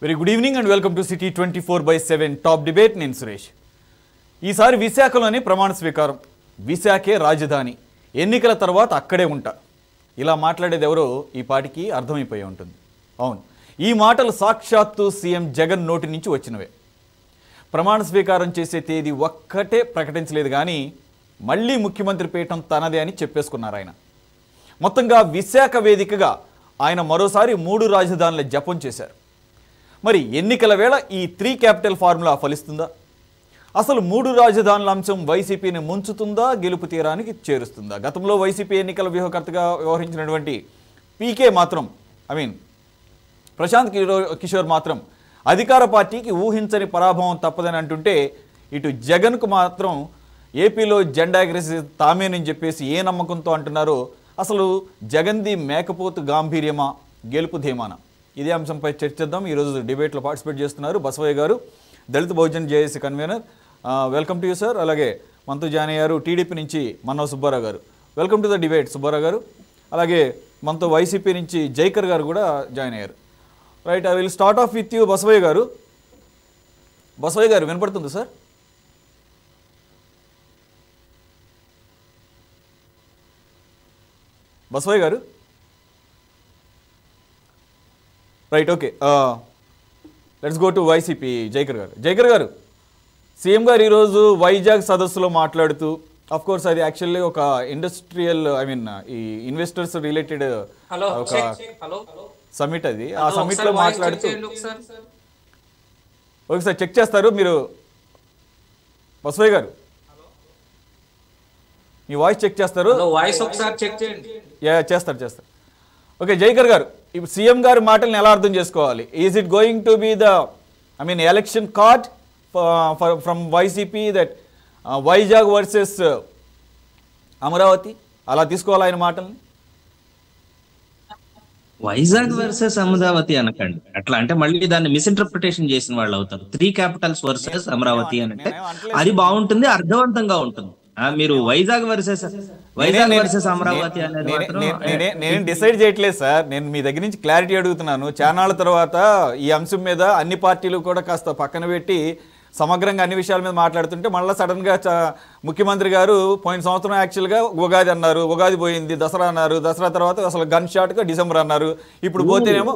Very good evening and welcome to city 24/7 top debate. నేను సురేష్. ఈసారి విశాఖలోనే ప్రమాణ స్వీకారం. విశాఖే రాజధాని, ఎన్నికల తర్వాత అక్కడే ఉంటా. ఇలా మాట్లాడేది ఎవరో ఈ పాటికి అర్థమైపోయి ఉంటుంది. అవును, ఈ మాటలు సాక్షాత్తు సీఎం జగన్ నోటి నుంచి వచ్చినవే. ప్రమాణ స్వీకారం చేసే తేదీ ఒక్కటే ప్రకటించలేదు, కానీ మళ్ళీ ముఖ్యమంత్రి పీఠం తనదే అని చెప్పేసుకున్నారు ఆయన. మొత్తంగా విశాఖ వేదికగా ఆయన మరోసారి 3 రాజధానుల జపం చేశారు. మరి ఎన్నికల వేళ ఈ 3 క్యాపిటల్ ఫార్ములా ఫలిస్తుందా? అసలు 3 రాజధానుల అంశం వైసీపీని ముంచుతుందా, గెలుపు తీరానికి చేరుస్తుందా? గతంలో వైసీపీ ఎన్నికల వ్యూహకర్తగా వ్యవహరించినటువంటి పీకే మాత్రం ప్రశాంత్ కిషోర్ మాత్రం అధికార పార్టీకి ఊహించని పరాభవం తప్పదని అంటుంటే, ఇటు జగన్కు మాత్రం ఏపీలో జెండా ఎగరేసి తామేనని చెప్పేసి ఏ నమ్మకంతో అంటున్నారో, అసలు జగన్ది మేకపోతు గాంభీర్యమా, గెలుపు ధీమానా? ఇదే అంశంపై చర్చిద్దాం. ఈరోజు డిబేట్లో పార్టిసిపేట్ చేస్తున్నారు Basavayya garu, Dalit Bahujan JAC convener. Welcome to you sir. అలాగే మనతో జాయిన్ అయ్యారు టీడీపీ నుంచి Mannava Subbarao garu. Welcome to the debate Subbarao garu. అలాగే మనతో వైసీపీ నుంచి జైకర్ గారు కూడా జాయిన్ అయ్యారు. Right, I will start of with you Basavaiah గారు. బసవయ్య గారు వినపడుతుంది సార్? బసవయ్య గారు right, okay. Let's go to YCP Jayakar గారు. జైకర్ గారు, సీఎం గారు ఈరోజు వైజాగ్ సదస్సులో మాట్లాడుతూ, ఆఫ్ కోర్స్ అది యాక్చువల్లీ ఒక ఇండస్ట్రియల్ ఈ ఇన్వెస్టర్స్ రిలేటెడ్ ఒక సమిట్, అది ఆ సమిట్లో మాట్లాడుతూ, ఒకసారి చెక్ చేస్తారు మీరు బసవయ్య గారు? మీ వాయిస్ చెక్ చేస్తారు? చేస్తారు. ఓకే, జైకర్ గారు, ఇప్పుడు సీఎం గారి మాటలను ఎలా అర్థం చేసుకోవాలి? Is it going to be the election card from YCP that Vizag versus Amaravati, అలా తీసుకోవాలి ఆయన మాటల్ని? వైజాగ్ వర్సెస్ అమరావతి అనకండి, అట్లా అంటే మళ్ళీ దాన్ని మిస్ఇంటర్ప్రిటేషన్ చేసిన వాళ్ళు అవుతారు. 3 క్యాపిటల్స్ వర్సెస్ అమరావతి అని అంటే అది బాగుంటుంది, అర్థవంతంగా ఉంటుంది. మీరు వైజాగ్ వర్సెస్ అమరావతి అనేది నేను డిసైడ్ చేయట్లేదు సార్. నేను మీ దగ్గర నుంచి క్లారిటీ అడుగుతున్నాను. చానాళ్ళ తర్వాత ఈ అంశం మీద అన్ని పార్టీలు కూడా కాస్త పక్కన పెట్టి సమగ్రంగా అన్ని విషయాల మీద మాట్లాడుతుంటే, మళ్ళీ సడన్గా ముఖ్యమంత్రి గారు పోయిన సంవత్సరం యాక్చువల్గా ఉగాది అన్నారు, ఉగాది పోయింది, దసరా అన్నారు, దసరా తర్వాత అసలు గన్ షాట్గా డిసెంబర్ అన్నారు, ఇప్పుడు పోతేనేమో.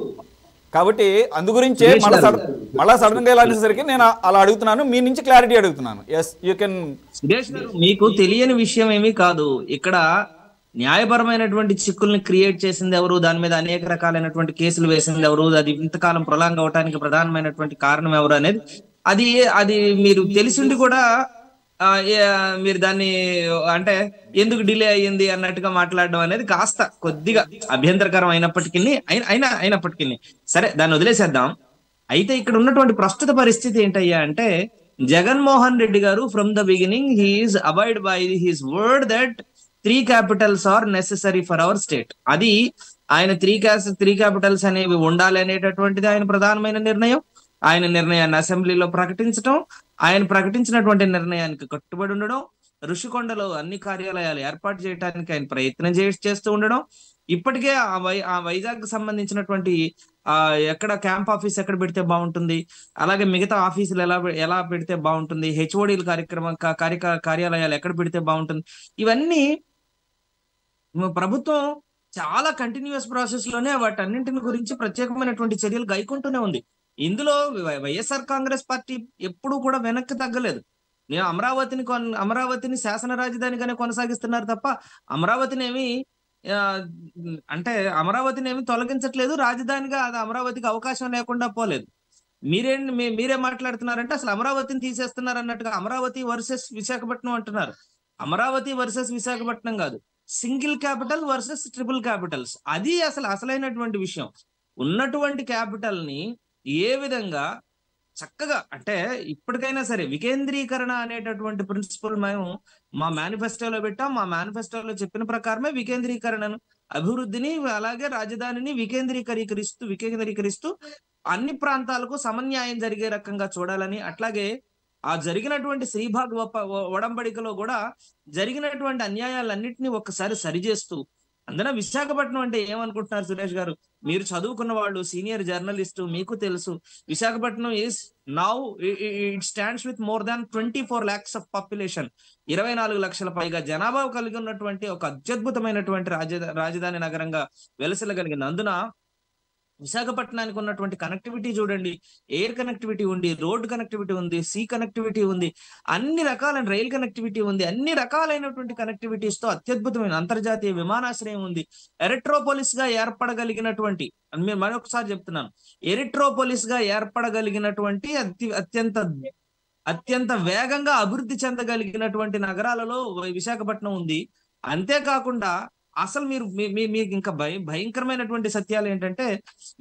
కాబట్టి అందు గురించే మళ్ళా సడన్ గా ఎలా అనేసరికి నేను అలా అడుగుతున్నాను, మీ నుంచి క్లారిటీ అడుగుతున్నాను. Yes, you can. మీకు తెలియని విషయం ఏమీ కాదు. ఇక్కడ న్యాయపరమైనటువంటి చిక్కుల్ని క్రియేట్ చేసింది ఎవరు, దాని మీద అనేక రకాలైనటువంటి కేసులు వేసింది ఎవరు, అది ఇంతకాలం ప్రొలాంగ్ అవడానికి ప్రధానమైనటువంటి కారణం ఎవరు అనేది అది మీరు తెలిసిండి కూడా మీరు దాన్ని అంటే ఎందుకు డిలే అయ్యింది అన్నట్టుగా మాట్లాడడం అనేది కాస్త కొద్దిగా అభ్యంతరకరం అయినప్పటికీ సరే, దాన్ని వదిలేసేద్దాం. అయితే ఇక్కడ ఉన్నటువంటి ప్రస్తుత పరిస్థితి ఏంటయ్యా అంటే, జగన్మోహన్ రెడ్డి గారు from the beginning he's abide by his word that 3 capitals are necessary for our state. అది ఆయన 3 క్యాపిటల్స్ అనేవి ఉండాలి అనేటటువంటిది ఆయన ప్రధానమైన నిర్ణయం. ఆయన నిర్ణయాన్ని అసెంబ్లీలో ప్రకటించడం, ఆయన ప్రకటించినటువంటి నిర్ణయానికి కట్టుబడి ఉండడం, ఋషికొండలో అన్ని కార్యాలయాలు ఏర్పాటు చేయడానికి ఆయన ప్రయత్నం చేస్తూ ఉండడం. ఇప్పటికే ఆ వైజాగ్ సంబంధించినటువంటి ఎక్కడ క్యాంప్ ఆఫీస్ ఎక్కడ పెడితే బాగుంటుంది, అలాగే మిగతా ఆఫీసులు ఎలా పెడితే బాగుంటుంది, హెచ్ఓడీల కార్యాలయాలు ఎక్కడ పెడితే బాగుంటుంది, ఇవన్నీ ప్రభుత్వం చాలా కంటిన్యూస్ ప్రాసెస్ లోనే వాటన్నింటిని గురించి ప్రత్యేకమైనటువంటి చర్యలు గైకుంటూనే ఉంది. ఇందులో వైఎస్ఆర్ కాంగ్రెస్ పార్టీ ఎప్పుడూ కూడా వెనక్కి తగ్గలేదు. నేను అమరావతిని శాసన రాజధానిగానే కొనసాగిస్తున్నారు తప్ప అమరావతిని ఏమి తొలగించట్లేదు. రాజధానిగా అది అమరావతికి అవకాశం లేకుండా పోలేదు. మీరే మాట్లాడుతున్నారంటే అసలు అమరావతిని తీసేస్తున్నారు అన్నట్టుగా. అమరావతి వర్సెస్ విశాఖపట్నం అంటున్నారు. అమరావతి వర్సెస్ విశాఖపట్నం కాదు, single capital versus triple Capitals. అది అసలైనటువంటి విషయం. ఉన్నటువంటి క్యాపిటల్ ని ఏ విధంగా చక్కగా అంటే ఇప్పటికైనా సరే వికేంద్రీకరణ అనేటటువంటి ప్రిన్సిపల్ మేము మా మేనిఫెస్టోలో పెట్టాం. మా మేనిఫెస్టోలో చెప్పిన ప్రకారమే వికేంద్రీకరణను, అభివృద్ధిని, అలాగే రాజధానిని వికేంద్రీకరిస్తూ అన్ని ప్రాంతాలకు సమన్యాయం జరిగే రకంగా చూడాలని, అట్లాగే ఆ జరిగినటువంటి శ్రీభాగ్ ఒడంబడికలో కూడా జరిగినటువంటి అన్యాయాలన్నింటినీ ఒక్కసారి సరిచేస్తూ అందున విశాఖపట్నం అంటే ఏమనుకుంటున్నారు సురేష్ గారు? మీరు చదువుకున్న వాళ్ళు, సీనియర్ జర్నలిస్ట్, మీకు తెలుసు Visakhapatnam is now it stands with more than 24 lakhs of population. 24 లక్షల పైగా జనాభా కలిగి ఉన్నటువంటి ఒక అత్యద్భుతమైనటువంటి రాజధాని నగరంగా వెలసిల్లగలిగింది. అందున విశాఖపట్నానికి ఉన్నటువంటి కనెక్టివిటీ చూడండి. ఎయిర్ కనెక్టివిటీ ఉంది, రోడ్ కనెక్టివిటీ ఉంది, సీ కనెక్టివిటీ ఉంది, అన్ని రకాలైన రైల్ కనెక్టివిటీ ఉంది, అన్ని రకాలైనటువంటి కనెక్టివిటీస్ తో అత్యద్భుతమైన అంతర్జాతీయ విమానాశ్రయం ఉంది. ఎరిట్రోపోలిస్ గా ఏర్పడగలిగినటువంటి, మీరు మరొకసారి చెప్తున్నాను, ఎరిట్రోపోలిస్ గా ఏర్పడగలిగినటువంటి అత్యంత వేగంగా అభివృద్ధి చెందగలిగినటువంటి నగరాలలో విశాఖపట్నం ఉంది. అంతేకాకుండా అసలు మీకు ఇంకా భయంకరమైనటువంటి సత్యాలు ఏంటంటే,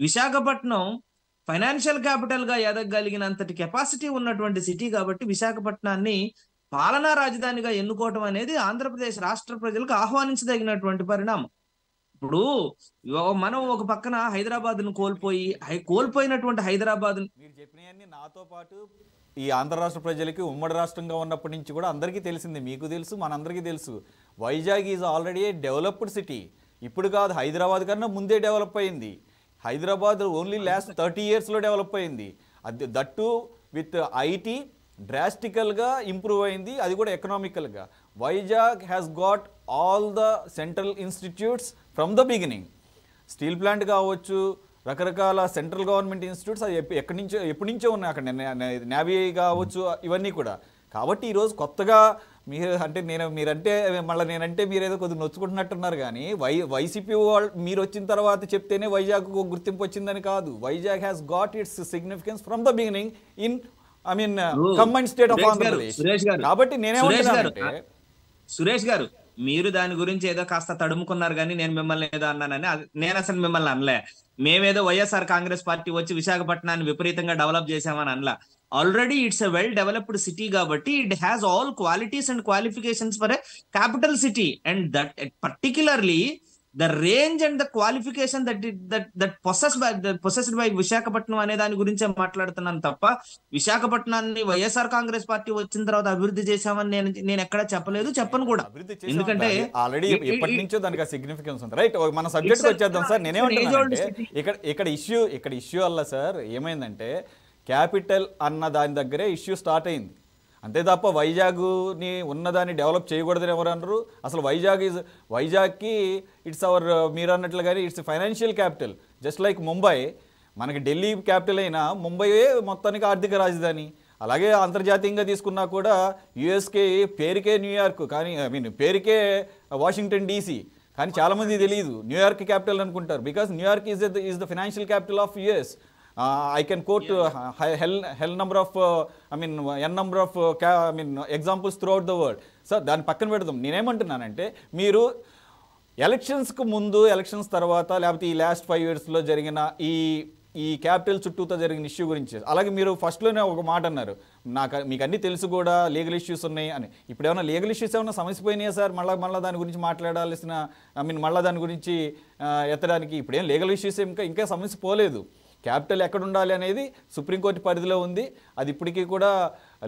విశాఖపట్నం ఫైనాన్షియల్ క్యాపిటల్ గా ఎదగలిగినంతటి కెపాసిటీ ఉన్నటువంటి సిటీ కాబట్టి విశాఖపట్నాన్ని పాలనా రాజధానిగా ఎన్నుకోవటం అనేది ఆంధ్రప్రదేశ్ రాష్ట్ర ప్రజలకు ఆహ్వానించదగినటువంటి పరిణామం. ఇప్పుడు మనం ఒక పక్కన హైదరాబాద్ ను కోల్పోయినటువంటి హైదరాబాద్, మీరు చెప్పినవన్నీ నాతో పాటు ఈ ఆంధ్ర రాష్ట్ర ప్రజలకి ఉమ్మడి రాష్ట్రంగా ఉన్నప్పటి నుంచి కూడా అందరికీ తెలిసింది, మీకు తెలుసు, మనందరికీ తెలుసు. Vizag is already a developed city. ఇప్పుడు కాదు, హైదరాబాద్ కన్నా ముందే డెవలప్ అయింది. హైదరాబాద్ ఓన్లీ లాస్ట్ 30 yearsలో డెవలప్ అయింది. అది దట్టు విత్ ఐటీ డ్రాస్టికల్గా ఇంప్రూవ్ అయింది, అది కూడా ఎకనామికల్గా. Vizag has got all the central institutes from the beginning. Steel plant కావచ్చు, రకరకాల సెంట్రల్ గవర్నమెంట్ ఇన్స్టిట్యూట్స్ అది ఎప్పటి నుంచో ఉన్నాయి అక్కడ. నేవీ కావచ్చు, ఇవన్నీ కూడా. కాబట్టి ఈరోజు కొత్తగా మీరంటే మళ్ళీ నేనంటే మీరేదో కొద్దిగా నొచ్చుకుంటున్నట్టున్నారు. కానీ వైసీపీ వాళ్ళు మీరు వచ్చిన తర్వాత చెప్తేనే వైజాగ్ గుర్తింపు వచ్చిందని కాదు. Vizag has got its significance from the beginning in combined state of Andhra Pradesh. కాబట్టి నేనేమంటున్నానంటే, సురేష్ గారు, మీరు దాని గురించి ఏదో కాస్త తడుముకున్నారు కానీ నేను మిమ్మల్ని ఏదో అన్నానని. నేను అసలు మిమ్మల్ని అనలే. మేమేదో వైఎస్ఆర్ కాంగ్రెస్ పార్టీ వచ్చి విశాఖపట్నాన్ని విపరీతంగా డెవలప్ చేసామని అనలా. Already it's a well developed city కాబట్టి it has all qualities and qualifications for a capital city. And that particularly the range and the qualification that possessed by Visakhapatnam అనే దాని గురించే మాట్లాడుతున్నాను తప్ప విశాఖపట్నాన్ని వైఎస్ఆర్ కాంగ్రెస్ పార్టీ వచ్చిన తర్వాత అభివృద్ధి చేశామని నేను ఎక్కడ చెప్పలేదు, చెప్పను కూడా. ఎందుకంటే ఆల్రెడీ ఎప్పటి నుంచో దానికి సిగ్నిఫికెన్స్ ఉంది. రైట్, మన సబ్జెక్ట్ వచ్చేద్దాం సార్. నేనేమంటున్నానంటే ఇక్కడ ఇష్యూ వల్ల సార్ ఏమైందంటే, క్యాపిటల్ అన్న దాని దగ్గరే ఇష్యూ స్టార్ట్ అయింది. అంతే తప్ప వైజాగ్ని ఉన్నదాన్ని డెవలప్ చేయకూడదని ఎవరు అన్నారు? అసలు వైజాగ్కి ఇట్స్ అవర్, మీరు అన్నట్లుగానే it's financial capital. Just like Mumbai, మనకి ఢిల్లీ క్యాపిటల్ అయినా ముంబైయే మొత్తానికి ఆర్థిక రాజధాని. అలాగే అంతర్జాతీయంగా తీసుకున్నా కూడా యుఎస్కే పేరుకే న్యూయార్క్, కానీ పేరుకే వాషింగ్టన్ డీసీ, కానీ చాలామంది తెలియదు న్యూయార్క్ క్యాపిటల్ అనుకుంటారు. Because New York is the financial capital of US. I can quote n number of examples throughout the world. So దాని పక్కన పెడదాం. నేనేమంటున్నానంటే, మీరు ఎలక్షన్స్కు ముందు, ఎలక్షన్స్ తర్వాత, లేకపోతే ఈ లాస్ట్ 5 yearsలో జరిగిన ఈ క్యాపిటల్ చుట్టూతో జరిగిన ఇష్యూ గురించి, అలాగే మీరు ఫస్ట్లోనే ఒక మాట అన్నారు, మీకు అన్నీ తెలుసు కూడా, లీగల్ ఇష్యూస్ ఉన్నాయి అని. ఇప్పుడు ఏమైనా లీగల్ ఇష్యూస్ ఏమైనా సమస్యపోయినాయా సార్? మళ్ళీ దాని గురించి మాట్లాడాల్సిన, మళ్ళీ దాని గురించి ఎత్తడానికి ఇప్పుడు ఏం లీగల్ ఇష్యూస్ ఇంకా సమస్య పోలేదు. క్యాపిటల్ ఎక్కడ ఉండాలి అనేది సుప్రీంకోర్టు పరిధిలో ఉంది, అది ఇప్పటికీ కూడా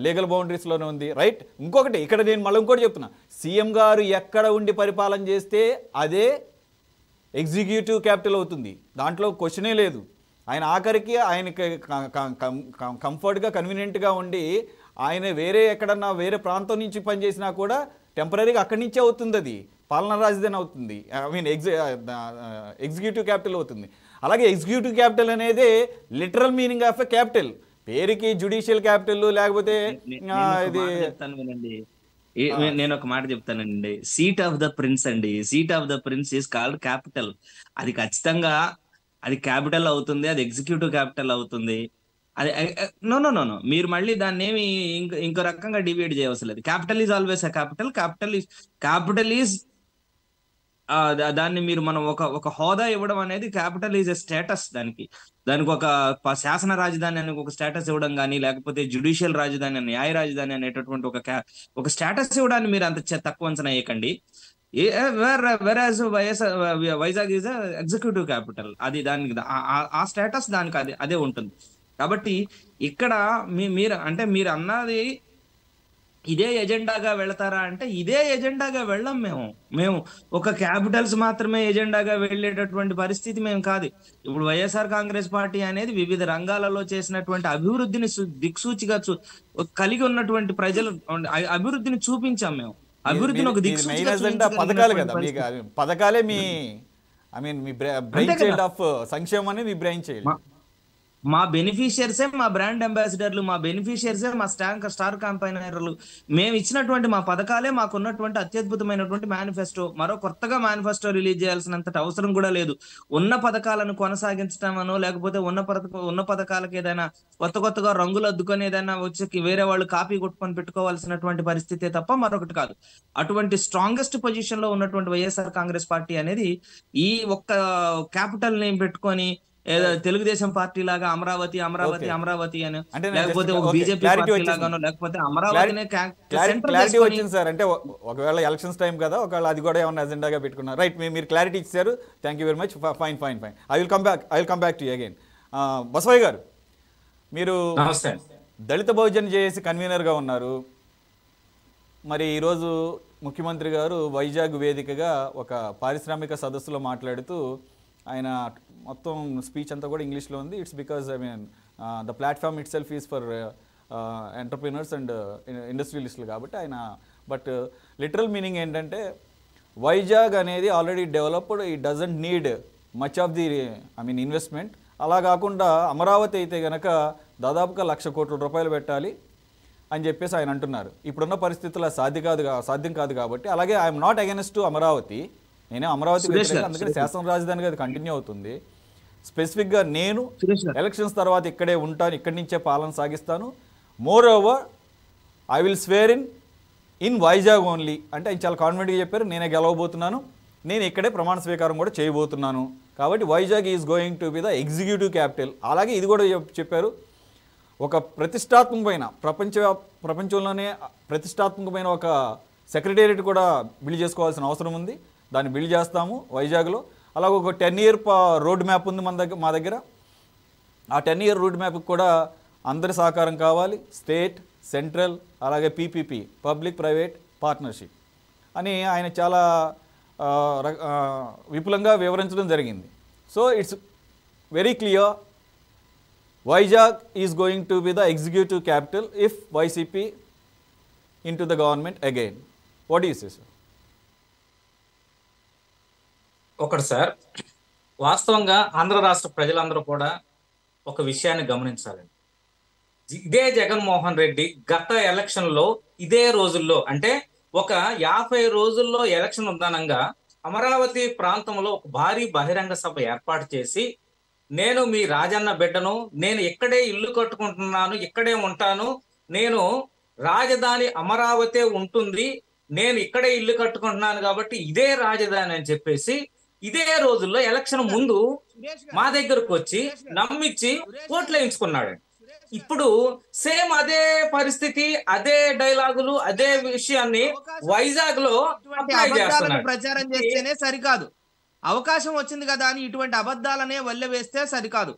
లీగల్ బౌండరీస్లోనే ఉంది. రైట్. ఇంకొకటి ఇక్కడ నేను మళ్ళీ ఇంకోటి చెప్తున్నా, సీఎం గారు ఎక్కడ ఉండి పరిపాలన చేస్తే అదే ఎగ్జిక్యూటివ్ క్యాపిటల్ అవుతుంది, దాంట్లో క్వశ్చనే లేదు. ఆయన ఆఖరికి ఆయనకి కంఫర్ట్గా, కన్వీనియంట్గా ఉండి ఆయన ఎక్కడన్నా వేరే ప్రాంతం నుంచి పనిచేసినా కూడా టెంపరీగా అక్కడి నుంచే అవుతుంది, అది పాలనా రాజధాని అవుతుంది, ఎగ్జిక్యూటివ్ క్యాపిటల్ అవుతుంది. అలాగే ఎగ్జిక్యూటివ్ క్యాపిటల్ అనేది literal meaning of a capital. పేరుకి జ్యుడిషియల్ క్యాపిటల్, లేకపోతే నేను ఒక మాట చెప్తానండి. సీట్ ఆఫ్ ద ప్రిన్స్ అండి, seat of the prince is called capital. అది ఖచ్చితంగా అది క్యాపిటల్ అవుతుంది, అది ఎగ్జిక్యూటివ్ క్యాపిటల్ అవుతుంది. అది నో, మీరు మళ్ళీ దాన్ని ఏమి ఇంకో రకంగా డివైడ్ చేయవలసిన లేదు. Capital is always a capital. Capital is దాన్ని మనం ఒక హోదా ఇవ్వడం అనేది, క్యాపిటల్ ఈజ్ ఎ స్టేటస్. దానికి ఒక శాసన రాజధాని అని ఒక స్టేటస్ ఇవ్వడం కానీ, లేకపోతే జ్యుడిషియల్ రాజధాని, న్యాయ రాజధాని అనేటటువంటి ఒక స్టేటస్ ఇవ్వడాన్ని మీరు అంత తక్కువ అంచనా వేయకండి. వైజాగ్ ఈజ్ ఎగ్జిక్యూటివ్ క్యాపిటల్, అది దానికి ఆ స్టేటస్ దానికి అదే ఉంటుంది. కాబట్టి ఇక్కడ మీరు అన్నది ఇదే ఎజెండాగా వెళతారా అంటే ఇదే ఎజెండాగా వెళ్ళం మేము ఒక క్యాపిటల్స్ మాత్రమే ఎజెండాగా వెళ్ళేటటువంటి పరిస్థితి మేము కాదు. ఇప్పుడు వైఎస్ఆర్ కాంగ్రెస్ పార్టీ అనేది వివిధ రంగాలలో చేసినటువంటి అభివృద్ధిని దిక్సూచిగా కలిగి ఉన్నటువంటి ప్రజలు అభివృద్ధిని చూపించాం మేము. అభివృద్ధిని ఒక మెయిన్ ఎజెండా పథకాలు కదా, మీకు పథకాలే మీ ఐ మీన్ మీ బ్రెయిన్ చైల్డ్ ఆఫ్ సంక్షేమం అనేది మీ బ్రెయిన్ చైల్డ్. మా బెనిఫిషియర్సే మా బ్రాండ్ అంబాసిడర్లు, మా బెనిఫిషియర్సే మా స్టార్ క్యాంపైనర్లు. మేము ఇచ్చినటువంటి మా పథకాలే మాకు ఉన్నటువంటి అత్యద్భుతమైనటువంటి మేనిఫెస్టో. మరో కొత్తగా మేనిఫెస్టో రిలీజ్ చేయాల్సినంత అవసరం కూడా లేదు. ఉన్న పథకాలను కొనసాగించడమనో లేకపోతే ఉన్న పథకాలకు ఏదైనా కొత్తగా రంగులు అద్దుకొని ఏదైనా వచ్చి వేరే వాళ్ళు కాపీ కొట్టుకొని పెట్టుకోవాల్సినటువంటి పరిస్థితే తప్ప మరొకటి కాదు. అటువంటి స్ట్రాంగెస్ట్ పొజిషన్ లో ఉన్నటువంటి వైఎస్ఆర్ కాంగ్రెస్ పార్టీ అనేది ఈ ఒక్క క్యాపిటల్ ని పెట్టుకొని ఏదో తెలుగుదేశం పార్టీ లాగా అమరావతి అని, లేకపోతే బీజేపీ పార్టీ లాగానో, లేకపోతే అమరావతినే క్లారిటీ వచ్చింది సార్. అంటే ఒకవేళ ఎలక్షన్స్ టైం కదా, ఒకవేళ అది కూడా ఏమన్నా ఎజెండాగా పెట్టుకున్నారు. రైట్, మీరు క్లారిటీ ఇచ్చారు. Thank you very much. Fine. I will come back to you again. Basavaiah గారు, మీరు దళిత బహుజన్ జేఏసీ కన్వీనర్గా ఉన్నారు. మరి ఈరోజు ముఖ్యమంత్రి గారు వైజాగ్ వేదికగా ఒక పారిశ్రామిక సదస్సులో మాట్లాడుతూ ఆయన మొత్తం స్పీచ్ అంతా కూడా ఇంగ్లీష్లో ఉంది. It's because I mean the platform itself is for entrepreneurs and ఇండస్ట్రియలిస్టులు కాబట్టి ఆయన, బట్ లిటరల్ మీనింగ్ ఏంటంటే వైజాగ్ అనేది already developed, it doesn't need much of the I mean investment. అలా కాకుండా అమరావతి అయితే కనుక దాదాపుగా 1,00,000 కోట్ల రూపాయలు పెట్టాలి అని చెప్పేసి ఆయన అంటున్నారు. ఇప్పుడున్న పరిస్థితుల్లో సాధ్యం కాదు కాబట్టి. అలాగే I'm not against to Amaravati, నేనే అమరావతి అందుకని శాసన రాజధానిగా అది కంటిన్యూ అవుతుంది. స్పెసిఫిక్గా నేను ఎలక్షన్స్ తర్వాత ఇక్కడే ఉంటాను, ఇక్కడి నుంచే పాలన సాగిస్తాను. Moreover I will swear in Vizag only అంటే ఆయన చాలా కాన్ఫిడెంట్గా చెప్పారు. నేనే గెలవబోతున్నాను, నేను ఇక్కడే ప్రమాణ స్వీకారం కూడా చేయబోతున్నాను. కాబట్టి Vizag is going to be the executive capital. అలాగే ఇది కూడా చెప్పారు, ఒక ప్రతిష్టాత్మకమైన ప్రపంచంలోనే ప్రతిష్టాత్మకమైన ఒక సెక్రటేరియట్ కూడా బిల్డ్ చేసుకోవాల్సిన అవసరం ఉంది. దాన్ని బిల్డ్ చేస్తాము వైజాగ్లో. అలాగే ఒక 10-year రోడ్ మ్యాప్ ఉంది మా దగ్గర. ఆ 10-year రోడ్ మ్యాప్కి కూడా అందరి సహకారం కావాలి. స్టేట్, సెంట్రల్, అలాగే పీపీపీ, పబ్లిక్ ప్రైవేట్ పార్ట్నర్షిప్ అని ఆయన చాలా విపులంగా వివరించడం జరిగింది. So it's very clear, Vizag is going to be the executive capital if YCP in to the government again. What is sir? ఒకటి సార్, వాస్తవంగా ఆంధ్ర రాష్ట్ర ప్రజలందరూ కూడా ఒక విషయాన్ని గమనించాలండి. ఇదే జగన్మోహన్ రెడ్డి గత ఎలక్షన్లో ఇదే రోజుల్లో అంటే ఒక 50 రోజుల్లో ఎలక్షన్ ఉందనంగా అమరావతి ప్రాంతంలో ఒక భారీ బహిరంగ సభ ఏర్పాటు చేసి, నేను మీ రాజన్న బిడ్డను, నేను ఇక్కడే ఇల్లు కట్టుకుంటున్నాను, ఇక్కడే ఉంటాను, నేను రాజధాని అమరావతి ఉంటుంది, నేను ఇక్కడే ఇల్లు కట్టుకుంటున్నాను కాబట్టి ఇదే రాజధాని అని చెప్పేసి ఇదే రోజుల్లో ఎలక్షన్ ముందు మా దగ్గరకు వచ్చి నమ్మించి ఓట్లు వేయించుకున్నాడు. ఇప్పుడు సేమ్ అదే పరిస్థితి, అదే డైలాగులు, అదే విషయాన్ని వైజాగ్ లో ప్రచారం చేస్తేనే సరికాదు. అవకాశం వచ్చింది కదా అని ఇటువంటి అబద్ధాలనే వల్లె వేస్తే సరికాదు.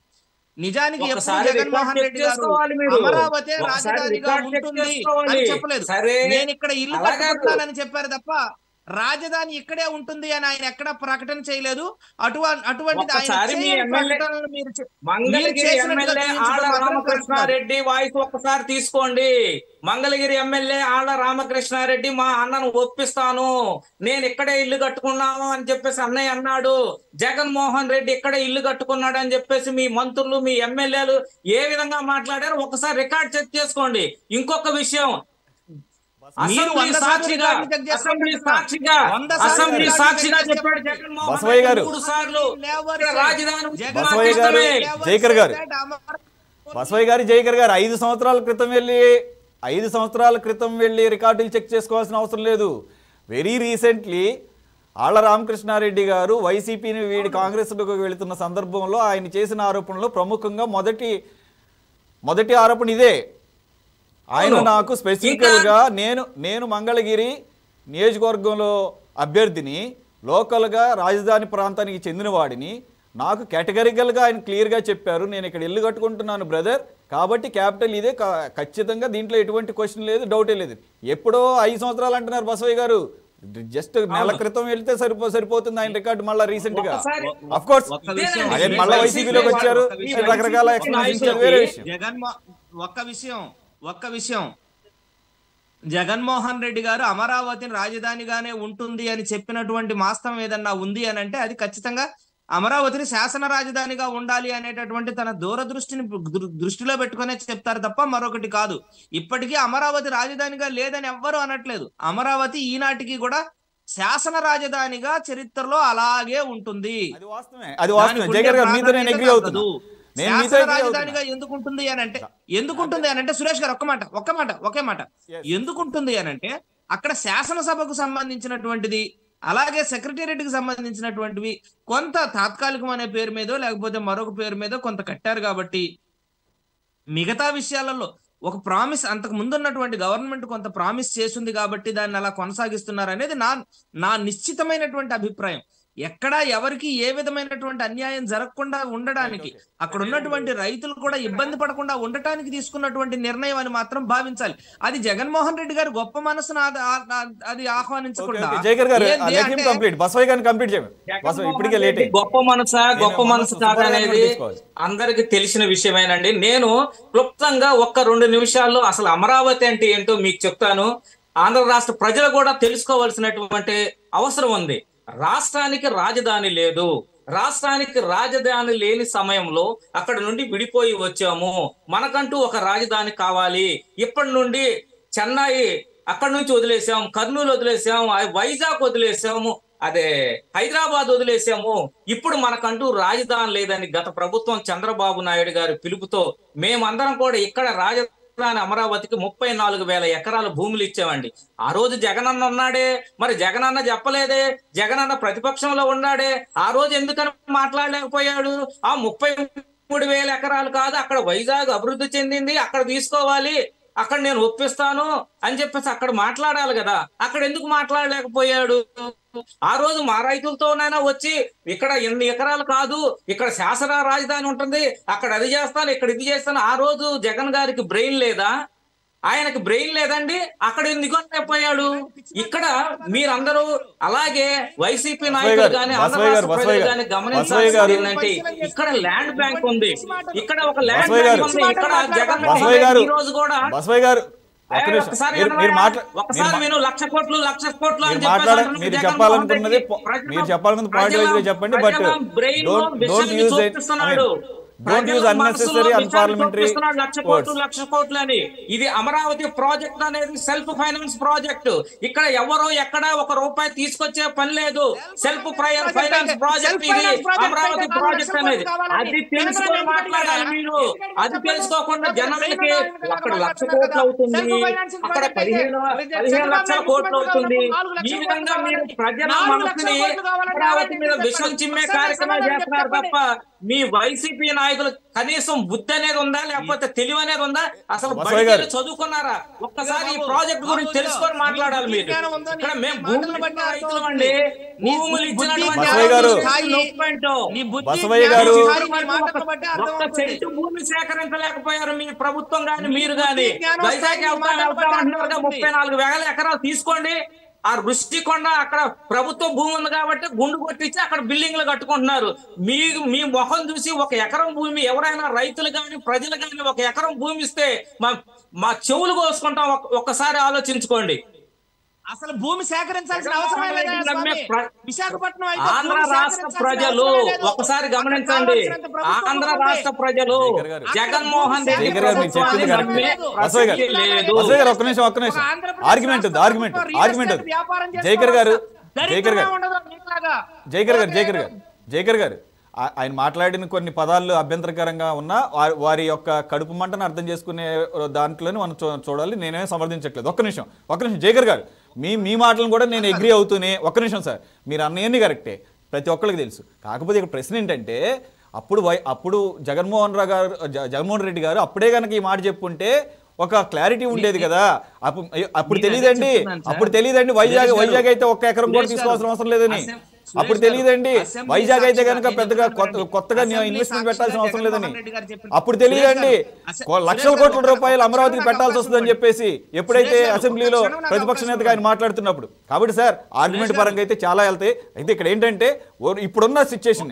నిజానికి జగన్మోహన్ రెడ్డి గారు అమరావతి రాజధానిగా ఉంటుంది అని చెప్పలేదు. నేను ఇక్కడ ఇల్లు కట్టుకుంటానని చెప్పారు తప్ప రాజధాని ఇక్కడే ఉంటుంది అని ఆయన ఎక్కడ ప్రకటన చేయలేదు. అటువంటిది రామకృష్ణారెడ్డి వాయిస్ ఒక్కసారి తీసుకోండి. మంగళగిరి ఎమ్మెల్యే ఆళ్ల రామకృష్ణారెడ్డి మా అన్నను ఒప్పిస్తాను, నేను ఇక్కడే ఇల్లు కట్టుకున్నాను అని చెప్పేసి అన్నయ్య అన్నాడు. జగన్మోహన్ రెడ్డి ఇక్కడే ఇల్లు కట్టుకున్నాడు అని చెప్పేసి మీ మంత్రులు, మీ ఎమ్మెల్యేలు ఏ విధంగా మాట్లాడారు ఒకసారి రికార్డ్ చెక్ చేసుకోండి. ఇంకొక విషయం, అసెంబ్లీ సాక్షిగా చెప్పాడు బసవయ్య గారు, జైకర్ గారు 5 సంవత్సరాల క్రితం వెళ్ళి రికార్డులు చెక్ చేసుకోవాల్సిన అవసరం లేదు. వెరీ రీసెంట్లీ ఆళ్ల రామకృష్ణారెడ్డి గారు వైసీపీని వీడి కాంగ్రెస్లోకి వెళుతున్న సందర్భంలో ఆయన చేసిన ఆరోపణలో ప్రముఖంగా మొదటి ఆరోపణ ఇదే. ఆయన నాకు స్పెసిఫికల్గా నేను మంగళగిరి నియోజకవర్గంలో అభ్యర్థిని, లోకల్గా రాజధాని ప్రాంతానికి చెందిన వాడిని, నాకు కేటగిరికల్గా ఆయన క్లియర్గా చెప్పారు, నేను ఇక్కడ ఇల్లు కట్టుకుంటున్నాను బ్రదర్, కాబట్టి క్యాపిటల్ ఇదే, ఖచ్చితంగా దీంట్లో ఎటువంటి క్వశ్చన్ లేదు, డౌటే లేదు. ఎప్పుడో 5 సంవత్సరాలు అంటున్నారు బసవయ్య గారు, జస్ట్ నెల క్రితం వెళ్తే సరిపోతుంది ఆయన రికార్డు. మళ్ళీ రీసెంట్ గా అఫ్ కోర్స్ మళ్ళీ వైసీపీలోకి వచ్చారు, రకరకాల ఎక్స్ప్లెనేషన్ వేరే విషయం. ఒక్క విషయం జగన్మోహన్ రెడ్డి గారు అమరావతిని రాజధానిగానే ఉంటుంది అని చెప్పినటువంటి వాస్తవం ఏదన్నా ఉంది అని అంటే అది ఖచ్చితంగా అమరావతిని శాసన రాజధానిగా ఉండాలి అనేటటువంటి తన దూరదృష్టిని దృష్టిలో పెట్టుకునే చెప్తారు తప్ప మరొకటి కాదు. ఇప్పటికీ అమరావతి రాజధానిగా లేదని ఎవ్వరూ అనట్లేదు. అమరావతి ఈనాటికి కూడా శాసన రాజధానిగా చరిత్రలో అలాగే ఉంటుంది. శాసన రాజధానిగా ఎందుకుంటుంది అని అంటే సురేష్ గారు ఒకే మాట ఎందుకుంటుంది అని అంటే అక్కడ శాసనసభకు సంబంధించినటువంటిది, అలాగే సెక్రటేరియట్ కి సంబంధించినటువంటివి కొంత తాత్కాలికం అనే పేరు మీదో లేకపోతే మరొక పేరు మీదో కొంత కట్టారు కాబట్టి మిగతా విషయాలలో ఒక ప్రామిస్ అంతకు ముందు ఉన్నటువంటి గవర్నమెంట్ కొంత ప్రామిస్ చేసింది కాబట్టి దాన్ని అలా కొనసాగిస్తున్నారు అనేది నా నిశ్చితమైనటువంటి అభిప్రాయం. ఎక్కడా ఎవరికి ఏ విధమైనటువంటి అన్యాయం జరగకుండా ఉండడానికి, అక్కడ ఉన్నటువంటి రైతులు కూడా ఇబ్బంది పడకుండా ఉండటానికి తీసుకున్నటువంటి నిర్ణయం అని మాత్రం భావించాలి. అది జగన్మోహన్ రెడ్డి గారు గొప్ప మనసును అది ఆహ్వానించకుండా గొప్ప మనసు కాదనేది అందరికి తెలిసిన విషయమేనండి. నేను క్లుప్తంగా 1-2 నిమిషాల్లో అసలు అమరావతి అంటే ఏంటో మీకు చెప్తాను. ఆంధ్ర రాష్ట్ర ప్రజలు కూడా తెలుసుకోవాల్సినటువంటి అవసరం ఉంది. రాష్ట్రానికి రాజధాని లేదు, రాష్ట్రానికి రాజధాని లేని సమయంలో అక్కడ నుండి విడిపోయి వచ్చాము, మనకంటూ ఒక రాజధాని కావాలి. ఇప్పటి నుండి చెన్నై అక్కడి నుంచి వదిలేసాము, కర్నూలు వదిలేసాము, వైజాగ్ వదిలేసాము, అదే హైదరాబాద్ వదిలేసాము. ఇప్పుడు మనకంటూ రాజధాని లేదని గత ప్రభుత్వం చంద్రబాబు నాయుడు గారి పిలుపుతో మేమందరం కూడా ఇక్కడ రాజధాని అమరావతికి 34,000 ఎకరాల భూములు ఇచ్చామండి. ఆ రోజు జగనన్న ఉన్నాడే, మరి జగనన్న చెప్పలేదే, జగనన్న ప్రతిపక్షంలో ఉన్నాడే, ఆ రోజు ఎందుకని మాట్లాడలేకపోయాడు? ఆ 33,000 ఎకరాలు కాదు, అక్కడ వైజాగ్ అభివృద్ధి చెందింది, అక్కడ తీసుకోవాలి, అక్కడ నేను ఒప్పిస్తాను అని చెప్పేసి అక్కడ మాట్లాడాలి కదా. అక్కడ ఎందుకు మాట్లాడలేకపోయాడు? ఆ రోజు మా రైతులతోనైనా వచ్చి ఇక్కడ ఎన్ని ఎకరాలు కాదు, ఇక్కడ శాసన రాజధాని ఉంటుంది, అక్కడ అది చేస్తాను, ఇక్కడ ఇది చేస్తాను. ఆ రోజు జగన్ గారికి బ్రెయిన్ లేదా? ఆయనకి బ్రెయిన్ లేదండి, అక్కడ ఎందుకు అయిపోయాడు? ఇక్కడ మీరందరూ అలాగే వైసీపీ నాయకులు కానీ గమనించాల్సింది ఏంటంటే ఇక్కడ ల్యాండ్ బ్యాంక్ ఉంది, ఇక్కడ ఒక ల్యాండ్ బ్యాంక్ ఉంది. ఇక్కడ జగన్ ఈ రోజు కూడా ఒకసారి విను, 1,00,000 కోట్లు అని చెప్పేసి Don't use unnecessary unparliamentary words. 1,00,000 కోట్లు అని. ఇది అమరావతి ప్రాజెక్ట్ అనేది సెల్ఫ్ ఫైనాన్స్ ప్రాజెక్ట్. ఇక్కడ ఎవరో ఎక్కడ ₹1 తీసుకొచ్చే పని లేదు. సెల్ఫ్ ఫైనాన్స్ ప్రాజెక్ట్ ఇది అమరావతి ప్రాజెక్ట్ అనేది. అది తెలుసుకొని మాట్లాడాలి మీరు. అది తెలుసుకోకుండా జనాలకి అక్కడ 1,00,000 కోట్లు అవుతుంది, అక్కడ 15 లక్షల కోట్లు అవుతుంది. ఈ విధంగా మీరు ప్రజల మనసుని అమరావతి మీద విషం చిమ్మే కార్యక్రమాలు చేస్తున్నారు తప్ప మీ వైసీపీ నాయకులు కనీసం బుద్ధి అనేది ఉందా, లేకపోతే తెలివి అనేది ఉందా? అసలు బయట చదువుకున్నారా? ఒక్కసారి ఈ ప్రాజెక్ట్ గురించి తెలుసుకొని మాట్లాడాలి మీరు. ఇక్కడ మేము భూములు పట్టిన రైతులు అండి, భూములు ఇచ్చినటువంటి ఒక్క చెట్టు భూమి సేకరించలేకపోయారు మీ ప్రభుత్వం గాని మీరు గాని. వైజాగ్ వెళ్తామంటున్నారు, 34,000 ఎకరాలు తీసుకోండి. ఆ ఋషికొండ అక్కడ ప్రభుత్వ భూమి ఉంది కాబట్టి గుండు కొట్టించి అక్కడ బిల్డింగ్లు కట్టుకుంటున్నారు. మీ మొహం చూసి 1 ఎకరం భూమి ఎవరైనా రైతులు కానీ ప్రజలు కానీ 1 ఎకరం భూమి ఇస్తే మా చెవులు కోసుకుంటాం. ఒక్కసారి ఆలోచించుకోండి. అసలు భూమి సేకరించాల్సిన అవసరం విశాఖపట్నం ఆంధ్ర రాష్ట్ర ప్రజలు ఒకసారి గమనించండి. ఆంధ్ర రాష్ట్ర ప్రజలు జగన్మోహన్ రెడ్డి జైకర్ గారు ఆయన మాట్లాడిన కొన్ని పదాలు అభ్యంతరకరంగా ఉన్నా వారి యొక్క కడుపు మంటను అర్థం చేసుకునే దాంట్లోనే మనం చూడాలి. నేనేం సమర్థించట్లేదు. ఒక్క నిమిషం జైకర్ గారు, మీ మాటలను కూడా నేను అగ్రీ అవుతూనే. ఒక్క నిమిషం సార్, మీరు అన్నయ్యన్ని కరెక్టే, ప్రతి ఒక్కరికి తెలుసు. కాకపోతే ఇక్కడ ప్రశ్న ఏంటంటే అప్పుడు జగన్మోహన్ రెడ్డి గారు అప్పుడే కనుక ఈ మాట చెప్పుంటే ఒక క్లారిటీ ఉండేది కదా. అప్పుడు తెలియదండి వైజాగ్ అయితే 1 ఎకరం కూడా తీసుకోవాల్సిన అవసరం లేదని. అప్పుడు తెలియదండి. వైజాగ్ అయితే కనుక పెద్దగా కొత్తగా ఇన్వెస్ట్మెంట్ పెట్టాల్సిన అవసరం లేదని అప్పుడు తెలియదండి. లక్షల కోట్ల రూపాయలు అమరావతికి పెట్టాల్సి వస్తుందని చెప్పేసి ఎప్పుడైతే అసెంబ్లీలో ప్రతిపక్ష నేతగా ఆయన మాట్లాడుతున్నప్పుడు. కాబట్టి సార్ ఆర్గ్యుమెంట్ పరంగా అయితే చాలా వెళ్తాయి. అయితే ఇక్కడ ఏంటంటే ఇప్పుడున్న సిచ్యుయేషన్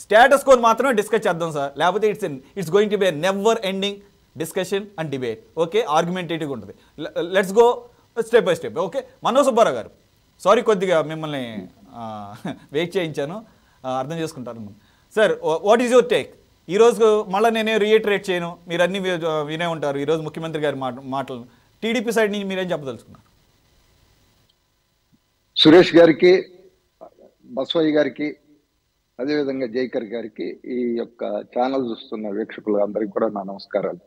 స్టేటస్ కోని మాత్రమే డిస్కస్ చేద్దాం సార్, లేకపోతే it's going to be never ending discussion and debate. Okay, ఆర్గ్యుమెంటేటివ్గా ఉంటుంది. Let's go step by step. Okay, Manoj Subbarao garu, sorry కొద్దిగా మిమ్మల్ని వెయిట్ చేయించాను, అర్థం చేసుకుంటారు sir. What is your take? ఈరోజు మళ్ళీ నేనే రీఇటరేట్ చేయను, మీరు అన్ని వినే ఉంటారు ఈరోజు ముఖ్యమంత్రి గారి మాటలు. టీడీపీ సైడ్ నుంచి మీరేం చెప్పదలుచుకున్నారు? సురేష్ గారికి, బసవయ్య గారికి, అదేవిధంగా జైకర్ గారికి, ఈ యొక్క ఛానల్ చూస్తున్న వీక్షకులు అందరికీ కూడా నా నమస్కారాలు.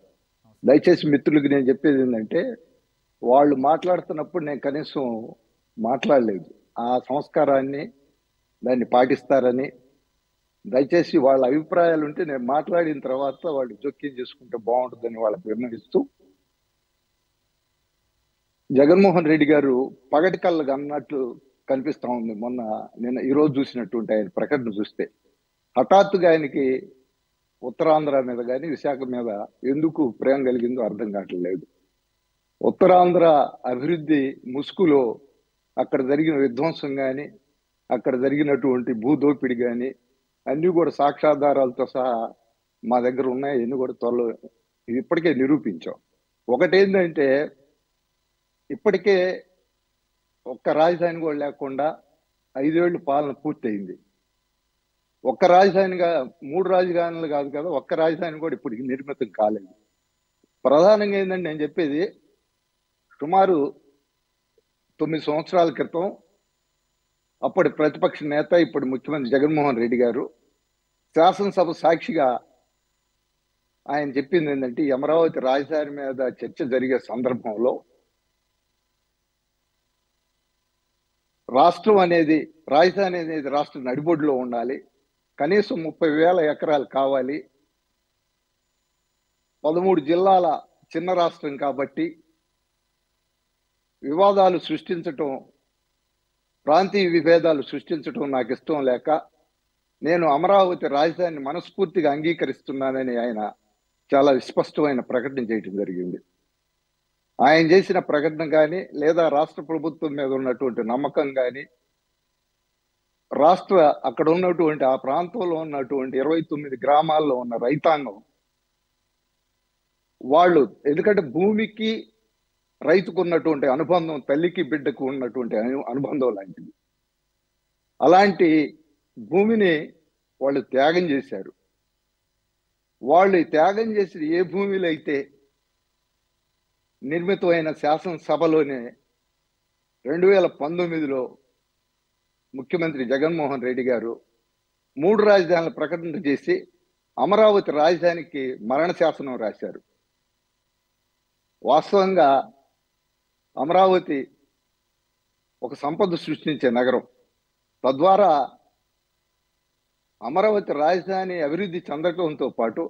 దయచేసి మిత్రులకి నేను చెప్పేది ఏంటంటే, వాళ్ళు మాట్లాడుతున్నప్పుడు నేను కనీసం మాట్లాడలేదు. ఆ సంస్కారాన్ని దాన్ని పాటిస్తారని, దయచేసి వాళ్ళ అభిప్రాయాలు ఉంటే నేను మాట్లాడిన తర్వాత వాళ్ళు జోక్యం చేసుకుంటే బాగుంటుందని వాళ్ళకి విన్నవిస్తూ, జగన్మోహన్ రెడ్డి గారు పగటి కళ్ళకు అన్నట్టు కనిపిస్తా ఉంది. నేను ఈరోజు చూసినటువంటి ఆయన ప్రకటన చూస్తే హఠాత్తుగా ఆయనకి ఉత్తరాంధ్ర మీద కానీ విశాఖ మీద ఎందుకు ప్రేమ కలిగిందో అర్థం కావట్లేదు. ఉత్తరాంధ్ర అభివృద్ధి ముసుగులో అక్కడ జరిగిన విధ్వంసం కానీ, అక్కడ జరిగినటువంటి భూదోపిడి కానీ అన్నీ కూడా సాక్ష్యాధారాలతో సహా మా దగ్గర ఉన్నాయి. అన్ని కూడా త్వరలో ఇప్పటికే నిరూపించాం. ఒకటేంటంటే, ఇప్పటికే ఒక్క రాజధాని కూడా లేకుండా 5 ఏళ్ళు పాలన పూర్తయింది. ఒక్క రాజధానిగా 3 రాజధానులు కాదు కదా, ఒక్క రాజధాని కూడా ఇప్పటికి నిర్మితం కాలేదు. ప్రధానంగా ఏంటంటే నేను చెప్పేది, సుమారు 9 సంవత్సరాల క్రితం అప్పటి ప్రతిపక్ష నేత, ఇప్పుడు ముఖ్యమంత్రి జగన్మోహన్ రెడ్డి గారు శాసనసభ సాక్షిగా ఆయన చెప్పింది ఏంటంటే, అమరావతి రాజధాని మీద చర్చ జరిగే సందర్భంలో రాజధాని అనేది రాష్ట్ర నడిబొడ్డులో ఉండాలి, కనీసం 30,000 ఎకరాలు కావాలి, 13 జిల్లాల చిన్న రాష్ట్రం కాబట్టి వివాదాలు సృష్టించటం, ప్రాంతీయ విభేదాలు సృష్టించటం నాకు ఇష్టం లేక నేను అమరావతి రాజధానిని మనస్ఫూర్తిగా అంగీకరిస్తున్నానని ఆయన చాలా విస్పష్టమైన ప్రకటన చేయటం జరిగింది. ఆయన చేసిన ప్రకటన కానీ, లేదా రాష్ట్ర ప్రభుత్వం మీద ఉన్నటువంటి నమ్మకం కానీ, అక్కడ ఉన్నటువంటి ఆ ప్రాంతంలో ఉన్నటువంటి 29 గ్రామాల్లో ఉన్న రైతాంగం వాళ్ళు, ఎందుకంటే భూమికి రైతుకు ఉన్నటువంటి అనుబంధం తల్లికి బిడ్డకు ఉన్నటువంటి అనుబంధం లాంటిది. అలాంటి భూమిని వాళ్ళు త్యాగం చేశారు. వాళ్ళు త్యాగం చేసిన ఏ భూమిలో అయితే నిర్మితమైన శాసనసభలోనే 2019లో ముఖ్యమంత్రి జగన్మోహన్ రెడ్డి గారు 3 రాజధానుల ప్రకటన చేసి అమరావతి రాజధానికి మరణ శాసనం రాశారు. వాస్తవంగా అమరావతి ఒక సంపద సృష్టించే నగరం. తద్వారా అమరావతి రాజధాని అభివృద్ధి చెందడంతో పాటు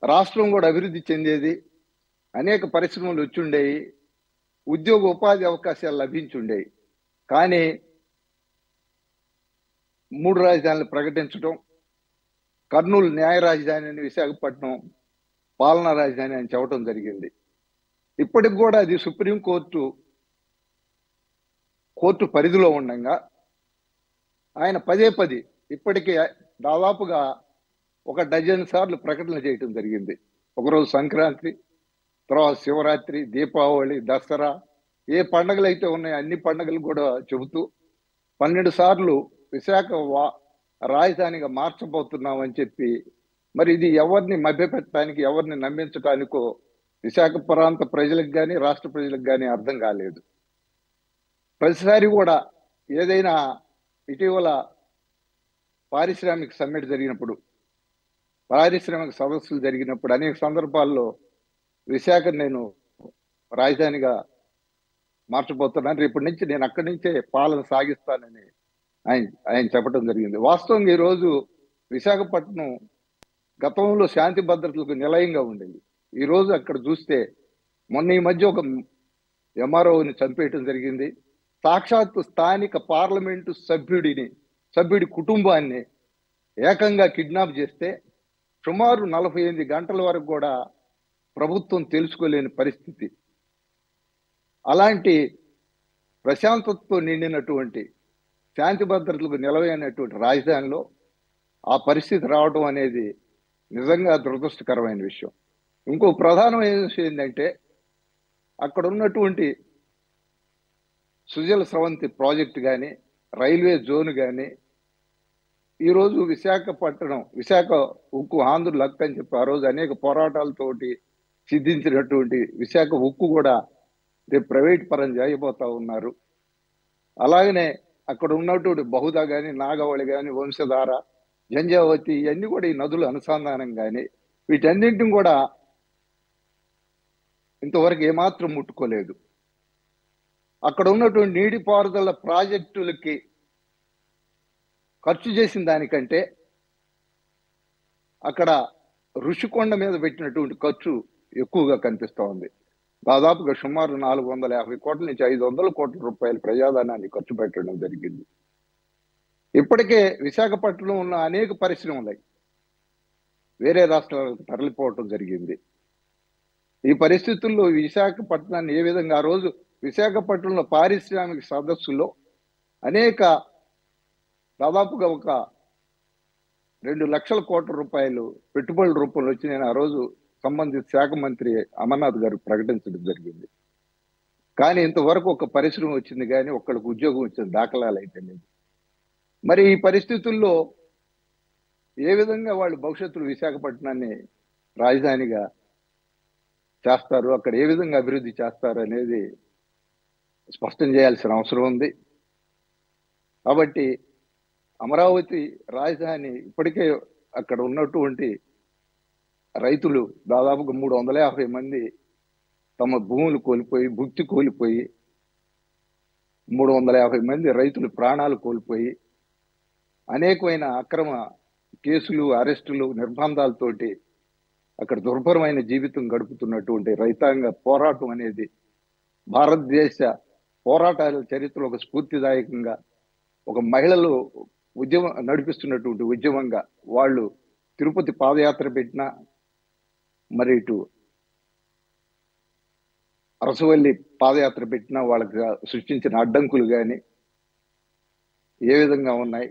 రాష్ట్రం కూడా అభివృద్ధి చెందేది, అనేక పరిశ్రమలు వచ్చుండేవి, ఉద్యోగ ఉపాధి అవకాశాలు లభించుండేవి. కానీ 3 రాజధానులు ప్రకటించడం, కర్నూలు న్యాయ రాజధాని అని, విశాఖపట్నం పాలనా రాజధాని అని చెప్పడం జరిగింది. ఇప్పటికి కూడా అది సుప్రీంకోర్టు పరిధిలో ఉండగా ఆయన పదే ఇప్పటికే దాదాపుగా 1 డజన్ సార్లు ప్రకటన చేయటం జరిగింది. ఒకరోజు సంక్రాంతి, తర్వాత శివరాత్రి, దీపావళి, దసరా, ఏ పండుగలు అయితే ఉన్నాయో అన్ని పండుగలు కూడా చెబుతూ 12 సార్లు విశాఖ రాజధానిగా మార్చబోతున్నామని చెప్పి, మరి ఇది ఎవరిని మభ్యపెట్టడానికి, ఎవరిని నమ్మించడానికో విశాఖ ప్రాంత ప్రజలకు కానీ రాష్ట్ర ప్రజలకు కానీ అర్థం కాలేదు. ప్రతిసారి కూడా ఏదైనా ఇటీవల పారిశ్రామిక సమ్మిట్ జరిగినప్పుడు, పారిశ్రామిక సదస్సులు జరిగినప్పుడు అనేక సందర్భాల్లో విశాఖ నేను రాజధానిగా మార్చబోతున్నాను, రేపటి నుంచి నేను అక్కడి నుంచే పాలన సాగిస్తానని ఆయన చెప్పడం జరిగింది. వాస్తవంగా ఈరోజు విశాఖపట్నం గతంలో శాంతి భద్రతలకు నిలయంగా ఉండేది. ఈరోజు అక్కడ చూస్తే మొన్న ఈ మధ్య ఒక ఎంఆర్ఓని చంపేయటం జరిగింది, సాక్షాత్తు స్థానిక పార్లమెంటు సభ్యుడి కుటుంబాన్ని ఏకంగా కిడ్నాప్ చేస్తే సుమారు 48 గంటల వరకు కూడా ప్రభుత్వం తెలుసుకోలేని పరిస్థితి. అలాంటి ప్రశాంతతతో నిండినటువంటి శాంతి భద్రతలకు నిలవైనటువంటి రాజధానిలో ఆ పరిస్థితి రావడం అనేది నిజంగా దురదృష్టకరమైన విషయం. ఇంకో ప్రధానమైన విషయం ఏంటంటే అక్కడ ఉన్నటువంటి సుజల స్రవంతి ప్రాజెక్టు కానీ రైల్వే జోన్ కానీ ఈరోజు విశాఖ ఉక్కు ఆంధ్రులు హక్కు అని చెప్పి ఆ రోజు అనేక పోరాటాలతోటి సిద్ధించినటువంటి విశాఖ ఉక్కు కూడా రేపు ప్రైవేట్ పరం చేయబోతా ఉన్నారు. అలాగనే అక్కడ ఉన్నటువంటి బహుదా కానీ నాగవళి కానీ వంశధార జంజావతి ఇవన్నీ కూడా ఈ నదుల అనుసంధానం కానీ వీటన్నింటిని కూడా ఇంతవరకు ఏమాత్రం ముట్టుకోలేదు. అక్కడ ఉన్నటువంటి నీటిపారుదల ప్రాజెక్టులకి ఖర్చు చేసిన దానికంటే అక్కడ ఋషికొండ మీద పెట్టినటువంటి ఖర్చు ఎక్కువగా కనిపిస్తూ ఉంది. దాదాపుగా సుమారు 450 కోట్ల నుంచి 500 కోట్ల రూపాయల ప్రజాధనాన్ని ఖర్చు పెట్టడం జరిగింది. ఇప్పటికే విశాఖపట్నంలో ఉన్న అనేక పరిశ్రమలు వేరే రాష్ట్రాలకు తరలిపోవటం జరిగింది. ఈ పరిస్థితుల్లో విశాఖపట్నాన్ని ఏ విధంగా ఆ రోజు విశాఖపట్నంలో పారిశ్రామిక సదస్సులో అనేక దాదాపుగా ఒక 2 లక్షల కోట్ల రూపాయలు పెట్టుబడుల రూపంలో వచ్చి నేను ఆ రోజు సంబంధిత శాఖ మంత్రి అమర్నాథ్ గారు ప్రకటించడం జరిగింది. కానీ ఇంతవరకు ఒక పరిశ్రమ వచ్చింది కానీ ఒక్కడికి ఉద్యోగం వచ్చిన దాఖలాలు అయితే లేదు. మరి ఈ పరిస్థితుల్లో ఏ విధంగా వాళ్ళు భవిష్యత్తులో విశాఖపట్నాన్ని రాజధానిగా చేస్తారు, అక్కడ ఏ విధంగా అభివృద్ధి చేస్తారు అనేది స్పష్టం చేయాల్సిన అవసరం ఉంది. కాబట్టి అమరావతి రాజధాని ఇప్పటికే అక్కడ ఉన్నటువంటి రైతులు దాదాపుగా 350 మంది తమ భూములు కోల్పోయి భుక్తి కోల్పోయి 350 మంది రైతులు ప్రాణాలు కోల్పోయి అనేకమైన అక్రమ కేసులు అరెస్టులు నిర్బంధాలతోటి అక్కడ దుర్భరమైన జీవితం గడుపుతున్నటువంటి రైతాంగ పోరాటం అనేది భారతదేశ పోరాటాల చరిత్రలో ఒక స్ఫూర్తిదాయకంగా ఒక మహిళలు ఉద్యమం నడిపిస్తున్నటువంటి ఉద్యమంగా వాళ్ళు తిరుపతి పాదయాత్ర పెట్టినా మరి ఇటు అరసవల్లి పాదయాత్ర పెట్టినా వాళ్ళకి సృష్టించిన అడ్డంకులు కానీ ఏ విధంగా ఉన్నాయి.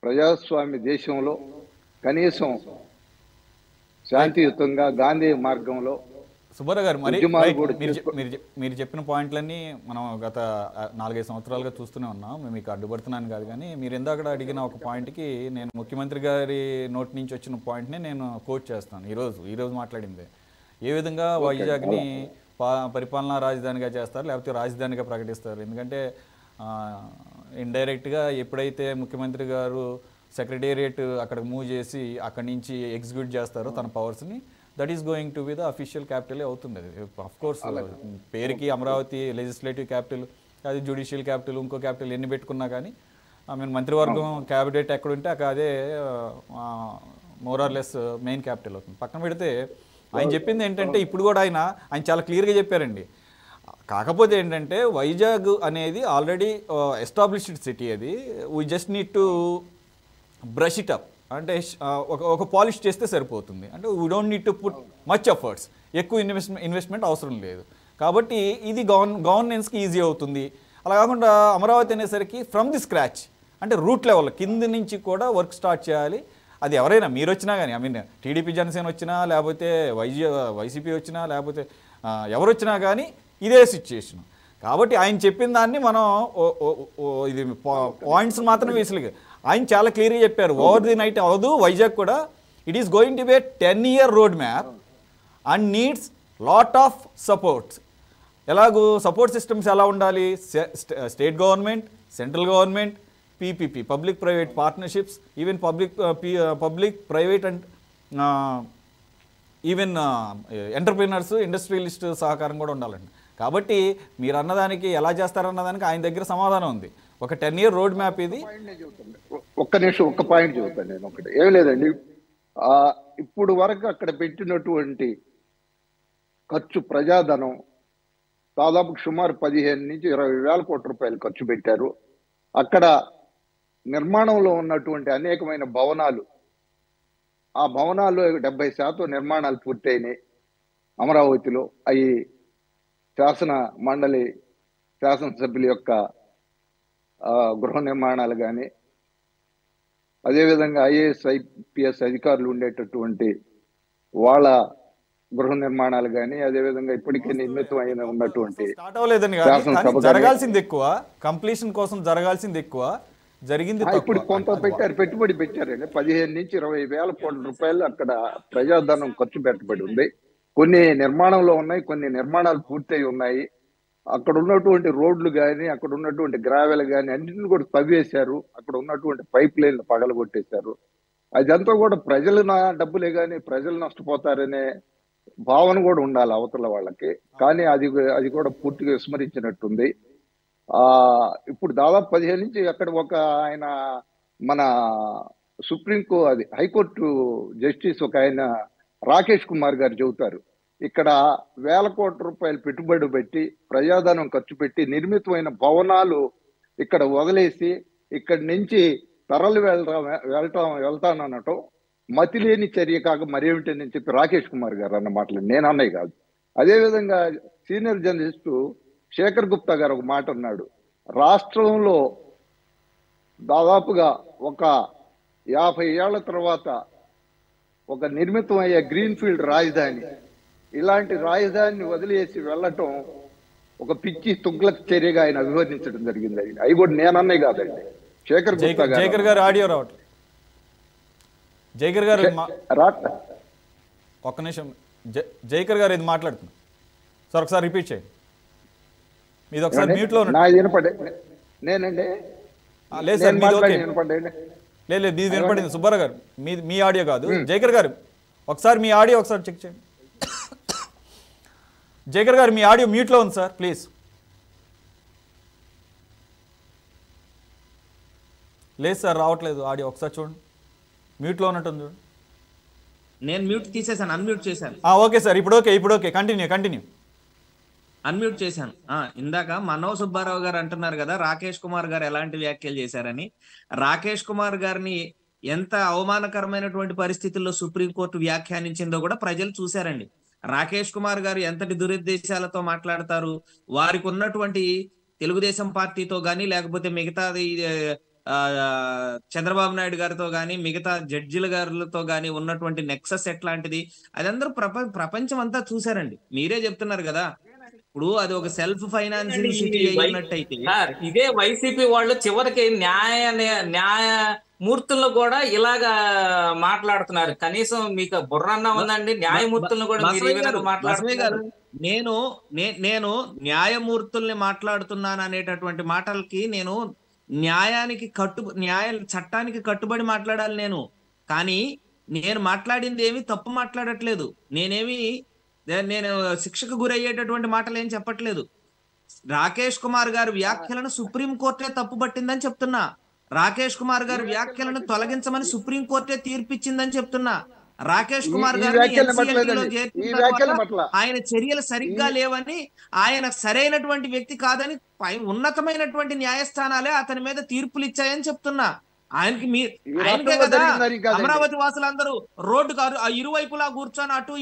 ప్రజాస్వామ్య దేశంలో కనీసం శాంతియుతంగా గాంధీ మార్గంలో సుబ్బారావు గారు మరి మీరు చెప్పిన పాయింట్లన్నీ మనం గత 4-5 సంవత్సరాలుగా చూస్తూనే ఉన్నాం. మీకు అడ్డుపడుతున్నాను కాదు, కానీ మీరు ఇందాక అడిగిన ఒక పాయింట్కి నేను ముఖ్యమంత్రి గారి నోటి నుంచి వచ్చిన పాయింట్ని నేను కోట్ చేస్తాను. ఈరోజు మాట్లాడింది ఏ విధంగా వైజాగ్ని పరిపాలనా రాజధానిగా చేస్తారు లేకపోతే రాజధానిగా ప్రకటిస్తారు. ఎందుకంటే ఇండైరెక్ట్గా ఎప్పుడైతే ముఖ్యమంత్రి గారు సెక్రటేరియట్ అక్కడికి మూవ్ చేసి అక్కడి నుంచి ఎగ్జిక్యూట్ చేస్తారో తన పవర్స్ని, that is going to be the official capital అవుతుంది. అది ఆఫ్ కోర్స్ పేరుకి అమరావతి లెజిస్లేటివ్ క్యాపిటల్, అది జ్యుడిషియల్ క్యాపిటల్, ఇంకో క్యాపిటల్ ఎన్ని పెట్టుకున్నా కానీ మంత్రివర్గం క్యాబినెట్ ఎక్కడుంటే అదే మోరార్లెస్ మెయిన్ క్యాపిటల్ అవుతుంది. పక్కన పెడితే ఆయన చెప్పింది ఏంటంటే ఇప్పుడు కూడా ఆయన చాలా క్లియర్గా చెప్పారండి. కాకపోతే ఏంటంటే వైజాగ్ అనేది ఆల్రెడీ ఎస్టాబ్లిష్డ్ సిటీ, అది we just need to brush it up, అంటే ఒక పాలిష్ చేస్తే సరిపోతుంది. అంటే we don't need to put much efforts, ఎక్కువ ఇన్వెస్ట్మెంట్ అవసరం లేదు. కాబట్టి ఇది గవర్నెన్స్కి ఈజీ అవుతుంది. అలా కాకుండా అమరావతి అనేసరికి ఫ్రమ్ ది స్క్రాచ్, అంటే రూట్ లెవెల్ కింద నుంచి కూడా వర్క్ స్టార్ట్ చేయాలి. అది ఎవరైనా మీరు వచ్చినా కానీ, టీడీపీ జనసేన వచ్చినా లేకపోతే వైసీపీ వచ్చినా లేకపోతే ఎవరు వచ్చినా కానీ ఇదే సిచ్యుయేషన్. కాబట్టి ఆయన చెప్పిన దాన్ని మనం ఇది పాయింట్స్ మాత్రమే వేసలేదు. ఆయన చాలా క్లియర్గా చెప్పారు, ఓవర్ ది నైట్ అవదు వైజాగ్ కూడా. It is going to B 10-year road map and needs lot of supports. ఎలాగూ సపోర్ట్ సిస్టమ్స్ ఎలా ఉండాలి, state government, central government, PPP public private partnerships, even public private and even entrepreneurs, industrialist సహకారం కూడా ఉండాలండి. కాబట్టి మీరు అన్నదానికి ఎలా చేస్తారన్నదానికి ఆయన దగ్గర సమాధానం ఉంది. ఒక 10-year రోడ్ మ్యాప్ ఇది. ఒక్క నిమిషం ఒక్క పాయింట్ చెబుతాను నేను. ఒకటి ఏం లేదండి, ఇప్పుడు వరకు అక్కడ పెట్టినటువంటి ఖర్చు ప్రజాధనం దాదాపు సుమారు 15 నుంచి 20 వేల కోట్ల రూపాయలు ఖర్చు పెట్టారు. అక్కడ నిర్మాణంలో ఉన్నటువంటి అనేకమైన భవనాలు, ఆ భవనాలు 70% నిర్మాణాలు పూర్తయినాయి అమరావతిలో. అవి శాసనసభ్యుల యొక్క గృహ నిర్మాణాలు కానీ, అదేవిధంగా ఐఏఎస్ ఐపీఎస్ అధికారులు ఉండేటటువంటి వాళ్ళ గృహ నిర్మాణాలు కానీ, అదేవిధంగా ఇప్పటికే నిర్మితం అయిన ఉన్నటువంటి స్టార్ట్ అవ్వలేదని కాదు, కానీ జరగాల్సింది ఎక్కువ, కంప్లీషన్ కోసం జరగాల్సింది ఎక్కువ, జరిగింది ఇప్పుడు కొంత పెట్టుబడి పెట్టారండి. 15 నుంచి 20 వేల కోట్ల రూపాయలు అక్కడ ప్రజాధనం ఖర్చు పెట్టబడి ఉంది. కొన్ని నిర్మాణంలో ఉన్నాయి, కొన్ని నిర్మాణాలు పూర్తయి ఉన్నాయి. అక్కడ ఉన్నటువంటి రోడ్లు కానీ, అక్కడ ఉన్నటువంటి గ్రావెల్ కానీ అన్నింటిని కూడా తవ్వేశారు. అక్కడ ఉన్నటువంటి పైప్ లైన్లు పగలగొట్టేశారు. అదంతా కూడా ప్రజలు డబ్బులే కానీ ప్రజలు నష్టపోతారనే భావన కూడా ఉండాలి అవతల వాళ్ళకి. కానీ అది కూడా పూర్తిగా విస్మరించినట్టుంది. ఇప్పుడు దాదాపు 15 నుంచి అక్కడ ఆయన మన హైకోర్టు జస్టిస్ ఒక ఆయన రాకేష్ కుమార్ గారు చెబుతారు, ఇక్కడ వేల కోట్ల రూపాయలు పెట్టుబడి పెట్టి ప్రజాధనం ఖర్చు పెట్టి నిర్మితమైన భవనాలు ఇక్కడ వదిలేసి ఇక్కడి నుంచి తరలి వెళ్తాననటం మతి లేని చర్య కాక మరేమిటని చెప్పి రాకేష్ కుమార్ గారు అన్న మాటలు నేను అన్నయ్య కాదు. అదేవిధంగా సీనియర్ జర్నలిస్టు శేఖర్ గుప్తా గారు ఒక మాట అన్నాడు, రాష్ట్రంలో దాదాపుగా ఒక 50 ఏళ్ల తర్వాత ఒక నిర్మితం అయ్యే గ్రీన్ ఫీల్డ్ రాజధాని, ఇలాంటి రాజధానిని వదిలేసి వెళ్ళటం ఒక పిచ్చి తుగ్లక్ చర్యగా ఆయన అభివర్ణించడం జరిగింది. అవి కూడా నేనన్నే కాదండి, శేఖర్ గుప్తా గారు. జైకర్ గారు ఆడియో రావట్లేదు. జైకర్ గారు ఒక్క నిమిషం, జైకర్ గారు ఇది మాట్లాడుతున్నారు సార్, ఒకసారి రిపీట్ చేయండి. ఇది ఒకసారి మ్యూట్ లో నేనండి లేదు సార్, లేదు మీది వినపడింది. సుబ్బారావు గారు మీ ఆడియో కాదు. జైకర్ గారు ఒకసారి మీ ఆడియో ఒకసారి చెక్ చేయండి. జైకర్ గారు మీ ఆడియో మ్యూట్ లో ఉంది సార్, ప్లీజ్. లేదు సార్ రావట్లేదు ఆడియో, ఒకసారి చూడండి. మ్యూట్ లో ఉన్నట్టుంది చూడండి. నేను మ్యూట్ తీసేసాను, అన్మ్యూట్ చేశాను. ఓకే సార్, ఇప్పుడు ఓకే, కంటిన్యూ. అన్మ్యూట్ చేశాను. ఇందాక మనోజ్ సుబ్బారావు గారు అంటున్నారు కదా రాకేష్ కుమార్ గారు ఎలాంటి వ్యాఖ్యలు చేశారని. రాకేష్ కుమార్ గారిని ఎంత అవమానకరమైనటువంటి పరిస్థితుల్లో సుప్రీంకోర్టు వ్యాఖ్యానించిందో కూడా ప్రజలు చూశారండి. రాకేష్ కుమార్ గారు ఎంతటి దురుద్దేశాలతో మాట్లాడతారు, వారికి ఉన్నటువంటి తెలుగుదేశం పార్టీతో కానీ లేకపోతే మిగతా చంద్రబాబు నాయుడు గారితో కానీ మిగతా జడ్జిల గారితో కానీ ఉన్నటువంటి నెక్సస్ ఎట్లాంటిది అది అందరూ ప్రపంచం అంతా చూశారండి. మీరే చెప్తున్నారు కదా, ఇప్పుడు అది ఒక సెల్ఫ్ ఫైనాన్సింగ్ సిటీ అయినట్టయితే ఇదే వైసీపీ వాళ్ళు చివరికి న్యాయమూర్తులను కూడా ఇలాగా మాట్లాడుతున్నారు. కనీసం మీకు బుర్రన్నా ఉందండి? న్యాయమూర్తులను కూడా మాట్లాడుతున్నారు. నేను న్యాయమూర్తుల్ని మాట్లాడుతున్నాను అనేటటువంటి మాటలకి నేను చట్టానికి కట్టుబడి మాట్లాడాలి నేను. కానీ నేను మాట్లాడింది ఏమి తప్పు మాట్లాడట్లేదు, నేను శిక్షకు గురయ్యేటటువంటి మాటలు ఏం చెప్పట్లేదు. రాకేష్ కుమార్ గారి వ్యాఖ్యలను సుప్రీంకోర్టే తప్పుపట్టిందని చెప్తున్నా. రాకేష్ కుమార్ గారి వ్యాఖ్యలను తొలగించమని సుప్రీంకోర్టే తీర్పిచ్చిందని చెప్తున్నా. రాకేష్ కుమార్ గారిని ఆయన చర్యలు సరిగ్గా లేవని, ఆయన సరైనటువంటి వ్యక్తి కాదని ఉన్నతమైనటువంటి న్యాయస్థానాలే అతని మీద తీర్పులు ఇచ్చాయని చెప్తున్నా. ఆయనకే కదా అమరావతి వాసులందరూ రోడ్డుకు ఇరువైపులా కూర్చొని అటు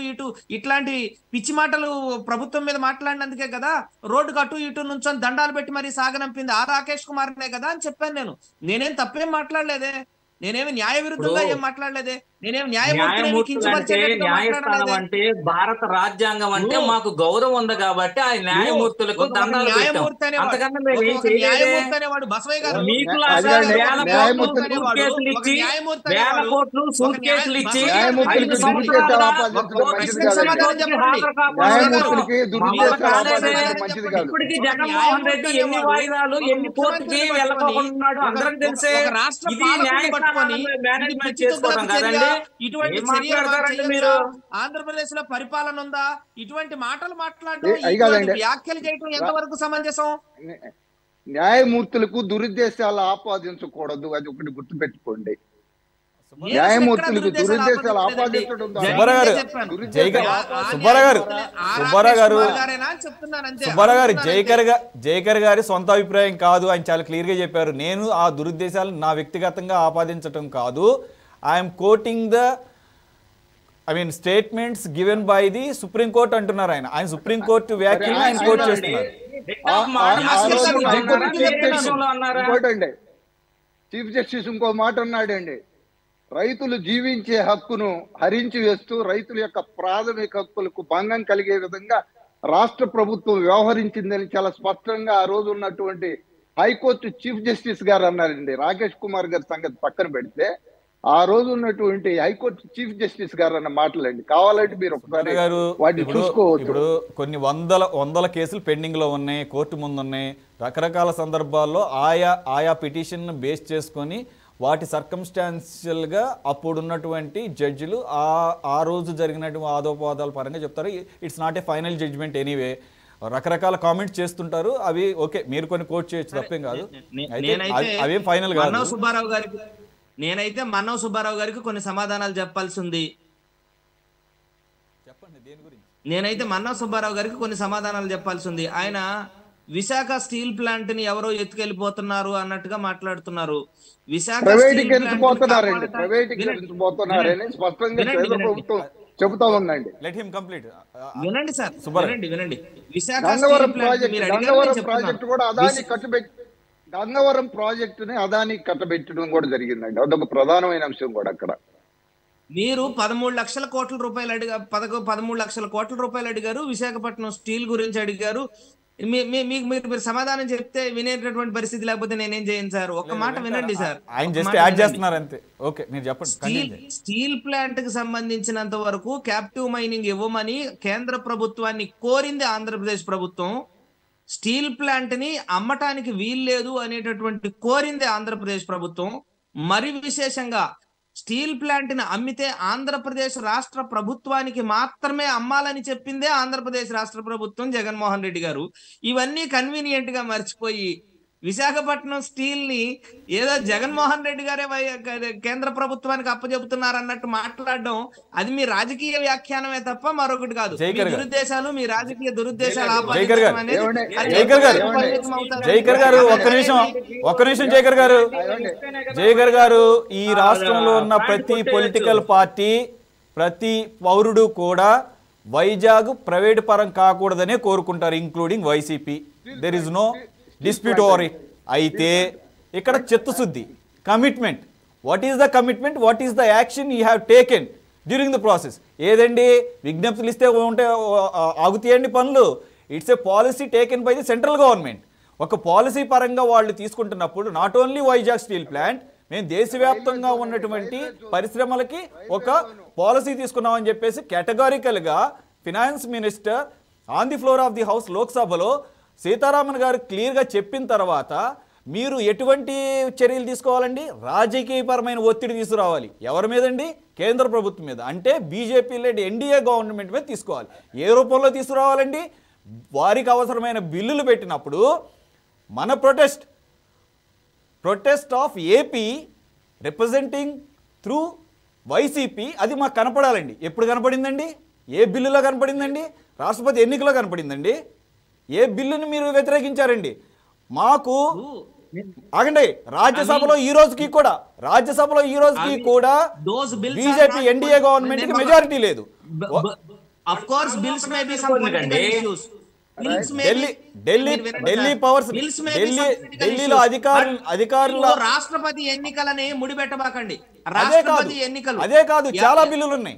ఇటు ఇట్లాంటి పిచ్చి మాటలు ప్రభుత్వం మీద మాట్లాడినందుకే కదా రోడ్డుకు అటు ఇటు నుంచొని దండాలు పెట్టి మరీ సాగనంపింది ఆ రాకేష్ కుమార్నే కదా అని చెప్పాను. నేనేం తప్పేం మాట్లాడలేదే, నేనేమి న్యాయ విరుద్ధంగా ఏం మాట్లాడలేదే, నేనేమి న్యాయస్థానం అంటే భారత రాజ్యాంగం అంటే మాకు గౌరవం ఉంది కాబట్టి ఆ న్యాయమూర్తులకు ఇప్పటికీ జగన్మోహన్ రెడ్డి ఎన్ని వాయిదాలు ఎన్ని కోర్టుకి వెళ్ళకోకున్నాడు అందరికి తెలిసే. ఇది మేనేజ్మెంట్ చేసుకోవడం కాదండి. ఇటువంటి ఆంధ్రప్రదేశ్ లో పరిపాలన ఉందా? ఇటువంటి మాటలు మాట్లాడడం, వ్యాఖ్యలు చేయడం ఎంతవరకు సమంజసం? న్యాయమూర్తులకు దురుద్దేశాలు ఆపాదించకూడదు, అది ఒకటి గుర్తుపెట్టుకోండి. న్యాయమూర్తులకు దురుద్దేశాలు ఆపాదించడం సుబ్బారావు గారు జైకర్ గారి సొంత అభిప్రాయం కాదు, ఆయన చాలా క్లియర్ గా చెప్పారు. నేను ఆ దురుద్దేశాలు నా వ్యక్తిగతంగా ఆపాదించడం కాదు, I'm quoting the statements given by the supreme court అంటున్నారు. ఆయన సుప్రీం కోర్టు వ్యాఖ్యలు ఆయన కోట్ చేస్తున్నారు. ఇంకోటండి, చీఫ్ జస్టిస్ ఇంకో మాట అన్నాడండి, రైతులు జీవించే హక్కును హరించి వేస్తూ రైతుల యొక్క ప్రాథమిక హక్కులకు భంగం కలిగే విధంగా రాష్ట్ర ప్రభుత్వం వ్యవహరించిందని చాలా స్పష్టంగా ఆ రోజు ఉన్నటువంటి హైకోర్టు చీఫ్ జస్టిస్ గారు అన్నారండి. రాకేష్ కుమార్ గారి సంగతి పక్కన పెడితే ఆ రోజు ఉన్నటువంటి హైకోర్టు చీఫ్ జస్టిస్ గారు అన్న మాటలండి. కావాలంటే మీరు ఒకసారి వాటిని చూసుకోవచ్చు. ఇప్పుడు కొన్ని వందల కేసులు పెండింగ్ లో ఉన్నాయి, కోర్టు ముందు ఉన్నాయి. రకరకాల సందర్భాల్లో ఆయా పిటిషన్ బేస్ చేసుకొని వాటి సర్కమ్స్టాన్షియల్ గా అప్పుడున్నటువంటి జడ్జిలు ఆ రోజు జరిగినటువంటి ఆదోపవాదాల పరంగా చెప్తారు. It's not a final judgement anyway. రకరకాల కామెంట్స్ చేస్తుంటారు, అవి ఓకే, మీరు కొన్ని కోట్ చేయొచ్చు, తప్పేం కాదు. అవేం ఫైనల్ కాదు. నేనైతే మన్నవ సుబ్బారావు గారికి కొన్ని సమాధానాలు చెప్పాల్సి ఉంది. చెప్పండి దేని గురించి. నేనైతే మన్నవ సుబ్బారావు గారికి కొన్ని సమాధానాలు చెప్పాల్సి ఉంది. ఆయన విశాఖ స్టీల్ ప్లాంట్ ని ఎవరో ఎత్తుకెళ్ళిపోతున్నారు అన్నట్టుగా మాట్లాడుతున్నారు. విశాఖ వినండి సార్, వినండి. విశాఖ గంగవరం ప్రాజెక్టుని అదాని కట్టబెట్టడం కూడా జరిగిందండి. అదొక ప్రధానమైన అంశం కూడా. అక్కడ మీరు 13 లక్షల కోట్ల రూపాయలు 13 లక్షల కోట్ల రూపాయలు అడిగారు. విశాఖపట్నం స్టీల్ గురించి అడిగారు. మీరు సమాధానం చెప్తే వినేటటువంటి పరిస్థితి, లేకపోతే నేనేం చేయను సార్. ఒక్క మాట వినండి సార్. స్టీల్ ప్లాంట్ కి సంబంధించినంత వరకు క్యాప్టివ్ మైనింగ్ ఇవ్వమని కేంద్ర ప్రభుత్వాన్ని కోరింది ఆంధ్రప్రదేశ్ ప్రభుత్వం. స్టీల్ ప్లాంట్ ని అమ్మటానికి వీల్లేదు అనేటటువంటి కోరింది ఆంధ్రప్రదేశ్ ప్రభుత్వం. మరి విశేషంగా స్టీల్ ప్లాంట్ ని అమ్మితే ఆంధ్రప్రదేశ్ రాష్ట్ర ప్రభుత్వానికి మాత్రమే అమ్మాలని చెప్పిందే ఆంధ్రప్రదేశ్ రాష్ట్ర ప్రభుత్వం, జగన్మోహన్ రెడ్డి గారు. ఇవన్నీ కన్వీనియంట్ గా మర్చిపోయి విశాఖపట్నం స్టీల్ ని ఏదో జగన్మోహన్ రెడ్డి గారే కేంద్ర ప్రభుత్వానికి అప్పచెబుతున్నారు అన్నట్టు మాట్లాడడం, అది మీ రాజకీయ వ్యాఖ్యానమే తప్ప మరొకటి కాదు. మీ దురుద్దేశాలు, మీ రాజకీయ దురుద్దేశాలు జైకర్ గారు ఒక్క నిమిషం జైకర్ గారు, ఈ రాష్ట్రంలో ఉన్న ప్రతి పొలిటికల్ పార్టీ, ప్రతి పౌరుడు కూడా వైజాగ్ ప్రైవేట్ పరం కాకూడదనే కోరుకుంటారు, including YCP. There is no dispute over it. అయితే ఇక్కడ చిత్తశుద్ధి, commitment. What is the commitment, what is the action you have taken during the process? ఏదండి విజ్ఞప్తులు ఇస్తే ఉంటే ఆగుతాయండి పనులు? It's a policy taken by the central government. ఒక పాలసీ పరంగా వాళ్ళు తీసుకుంటున్నప్పుడు not only Vizag steel plant, మేము దేశవ్యాప్తంగా ఉన్నటువంటి పరిశ్రమలకి ఒక పాలసీ తీసుకున్నామని చెప్పేసి కేటగారికల్గా finance minister on the floor of the house లోక్సభలో సీతారామన్ గారు క్లియర్గా చెప్పిన తర్వాత మీరు ఎటువంటి చర్యలు తీసుకోవాలండి? రాజకీయపరమైన ఒత్తిడి తీసుకురావాలి. ఎవరి మీదండి? కేంద్ర ప్రభుత్వం మీద, అంటే బీజేపీ లెడ్ ఎన్డీఏ గవర్నమెంట్ మీద తీసుకోవాలి. ఏ రూపంలో తీసుకురావాలండి? వారికి అవసరమైన బిల్లులు పెట్టినప్పుడు మన protest of AP representing through YCP, అది మాకు కనపడాలండి. ఎప్పుడు కనపడిందండి? ఏ బిల్లులో కనపడిందండి? రాష్ట్రపతి ఎన్నికలో కనపడిందండి. ఏ బిల్లుని మీరు వ్యతిరేకించారండి? మాకు ఆగండి, రాజ్యసభలో ఈ రోజుకి కూడా బీజేపీ ఎన్డీఏ గవర్నమెంట్ కి మెజారిటీ లేదు. ఢిల్లీలో అధికారుల రాష్ట్రపతి ఎన్నికలని ముడిపెట్టబాకండి. అదే కాదు, చాలా బిల్లులు ఉన్నాయి.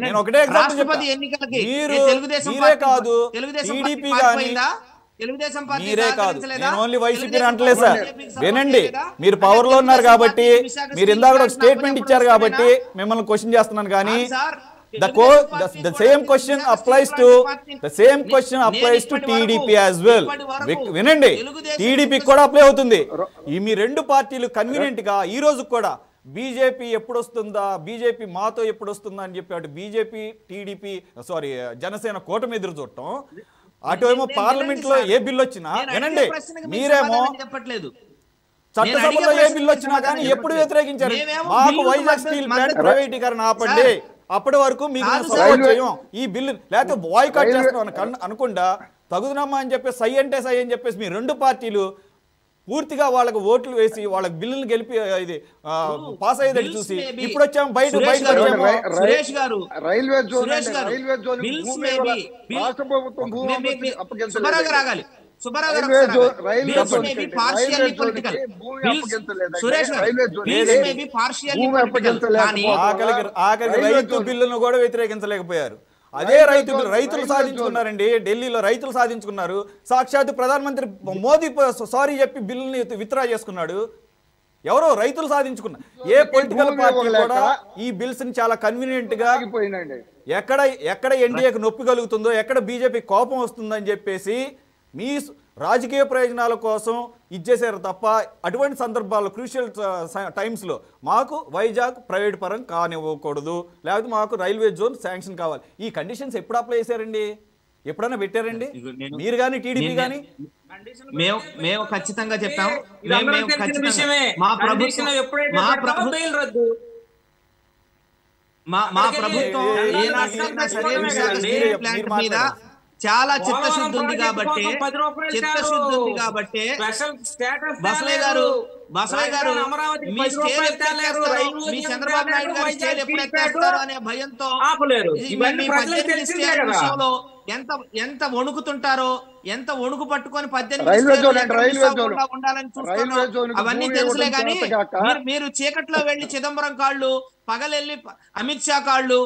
నేను ఒకటే ఎగ్జాంపుల్ మీరే కాదు, టీడీపీ కానీ మీరే కాదు, నేను ఓన్లీ వైసీపీ అంటలేదు సార్. వినండి, మీరు పవర్ లో ఉన్నారు కాబట్టి, మీరు ఇందాక ఒక స్టేట్మెంట్ ఇచ్చారు కాబట్టి మిమ్మల్ని క్వశ్చన్ చేస్తున్నాను. కానీ the same question applies to TDP as well. వినండి, టీడీపీ కూడా అప్లై అవుతుంది. ఈ మీ రెండు పార్టీలు కన్వీనియంట్ గా ఈ రోజు కూడా బీజేపీ ఎప్పుడు వస్తుందా, బీజేపీ మాతో ఎప్పుడు వస్తుందా అని చెప్పి అటు బీజేపీ జనసేన కూటమి ఎదురు చూడటం, అటు ఏమో పార్లమెంట్ లో ఏ బిల్లు వచ్చినా వినండి, మీరేమో చెప్పట్లేదు. చట్టసభలో ఏ బిల్లు వచ్చినా కానీ ఎప్పుడు వ్యతిరేకించారు? మాకు వైజాగ్ స్టీల్ ప్లాంట్ ప్రైవేటీకరణ ఆపండి, అప్పటి వరకు మీకు సపోర్ట్ చేయం, ఈ బిల్లు లేకపోతే బాయ్కాట్ చేస్తున్నాం అనుకుండా తగుదనమ్మా అని చెప్పేసి సై అంటే సై అని చెప్పేసి మీ రెండు పార్టీలు పూర్తిగా వాళ్ళకి ఓట్లు వేసి వాళ్ళకి బిల్లులు గెలిపి ఇది పాస్ అయ్యేదని చూసి ఇప్పుడు వచ్చాము బయట రైల్వే జోన్ రాష్ట్ర ప్రభుత్వం రాగాలి ఆఖరికి రైతు బిల్లును కూడా వ్యతిరేకించలేకపోయారు. అదే రైతులు సాధించుకున్నారండి. ఢిల్లీలో రైతులు సాధించుకున్నారు. సాక్షాత్ ప్రధానమంత్రి మోదీ సారీ చెప్పి బిల్లుని విత్డ్రా చేసుకున్నాడు. ఎవరో రైతులు సాధించుకున్నారు. ఏ పొలిటికల్ పార్టీ కూడా ఈ బిల్స్ ని చాలా కన్వీనియంట్ గా ఎక్కడ ఎన్డీఏకి నొప్పి కలుగుతుందో, ఎక్కడ బీజేపీ కోపం వస్తుందని చెప్పేసి మీ రాజకీయ ప్రయోజనాల కోసం ఇచ్చేసారు తప్ప అటువంటి సందర్భాల్లో క్రూషియల్ టైమ్స్లో మాకు వైజాగ్ ప్రైవేట్ పరం కానివ్వకూడదు, లేకపోతే మాకు రైల్వే జోన్ శాంక్షన్ కావాలి. ఈ కండిషన్స్ ఎప్పుడు అప్లై చేశారండి? ఎప్పుడైనా పెట్టారండి మీరు కానీ టీడీపీ కానీ? మేము ఖచ్చితంగా చెప్పాము. మా ప్రభుత్వం మీద చాలా చిత్తశుద్ధి ఉంది కాబట్టి బసవయ్య గారు మీ చంద్రబాబు నాయుడు గారు స్టేజ్ ఎప్పుడు ఎత్తేస్తారు అనే భయంతో విషయంలో ఎంత వణుకుతుంటారో, ఎంత వణుకు పట్టుకొని 18 ఉండాలని చూస్తున్నారు. అవన్నీ తెలుసులే కానీ మీరు చీకట్లో వెళ్లి చిదంబరం కాళ్ళు, పగలెళ్ళి అమిత్ షా కాళ్ళు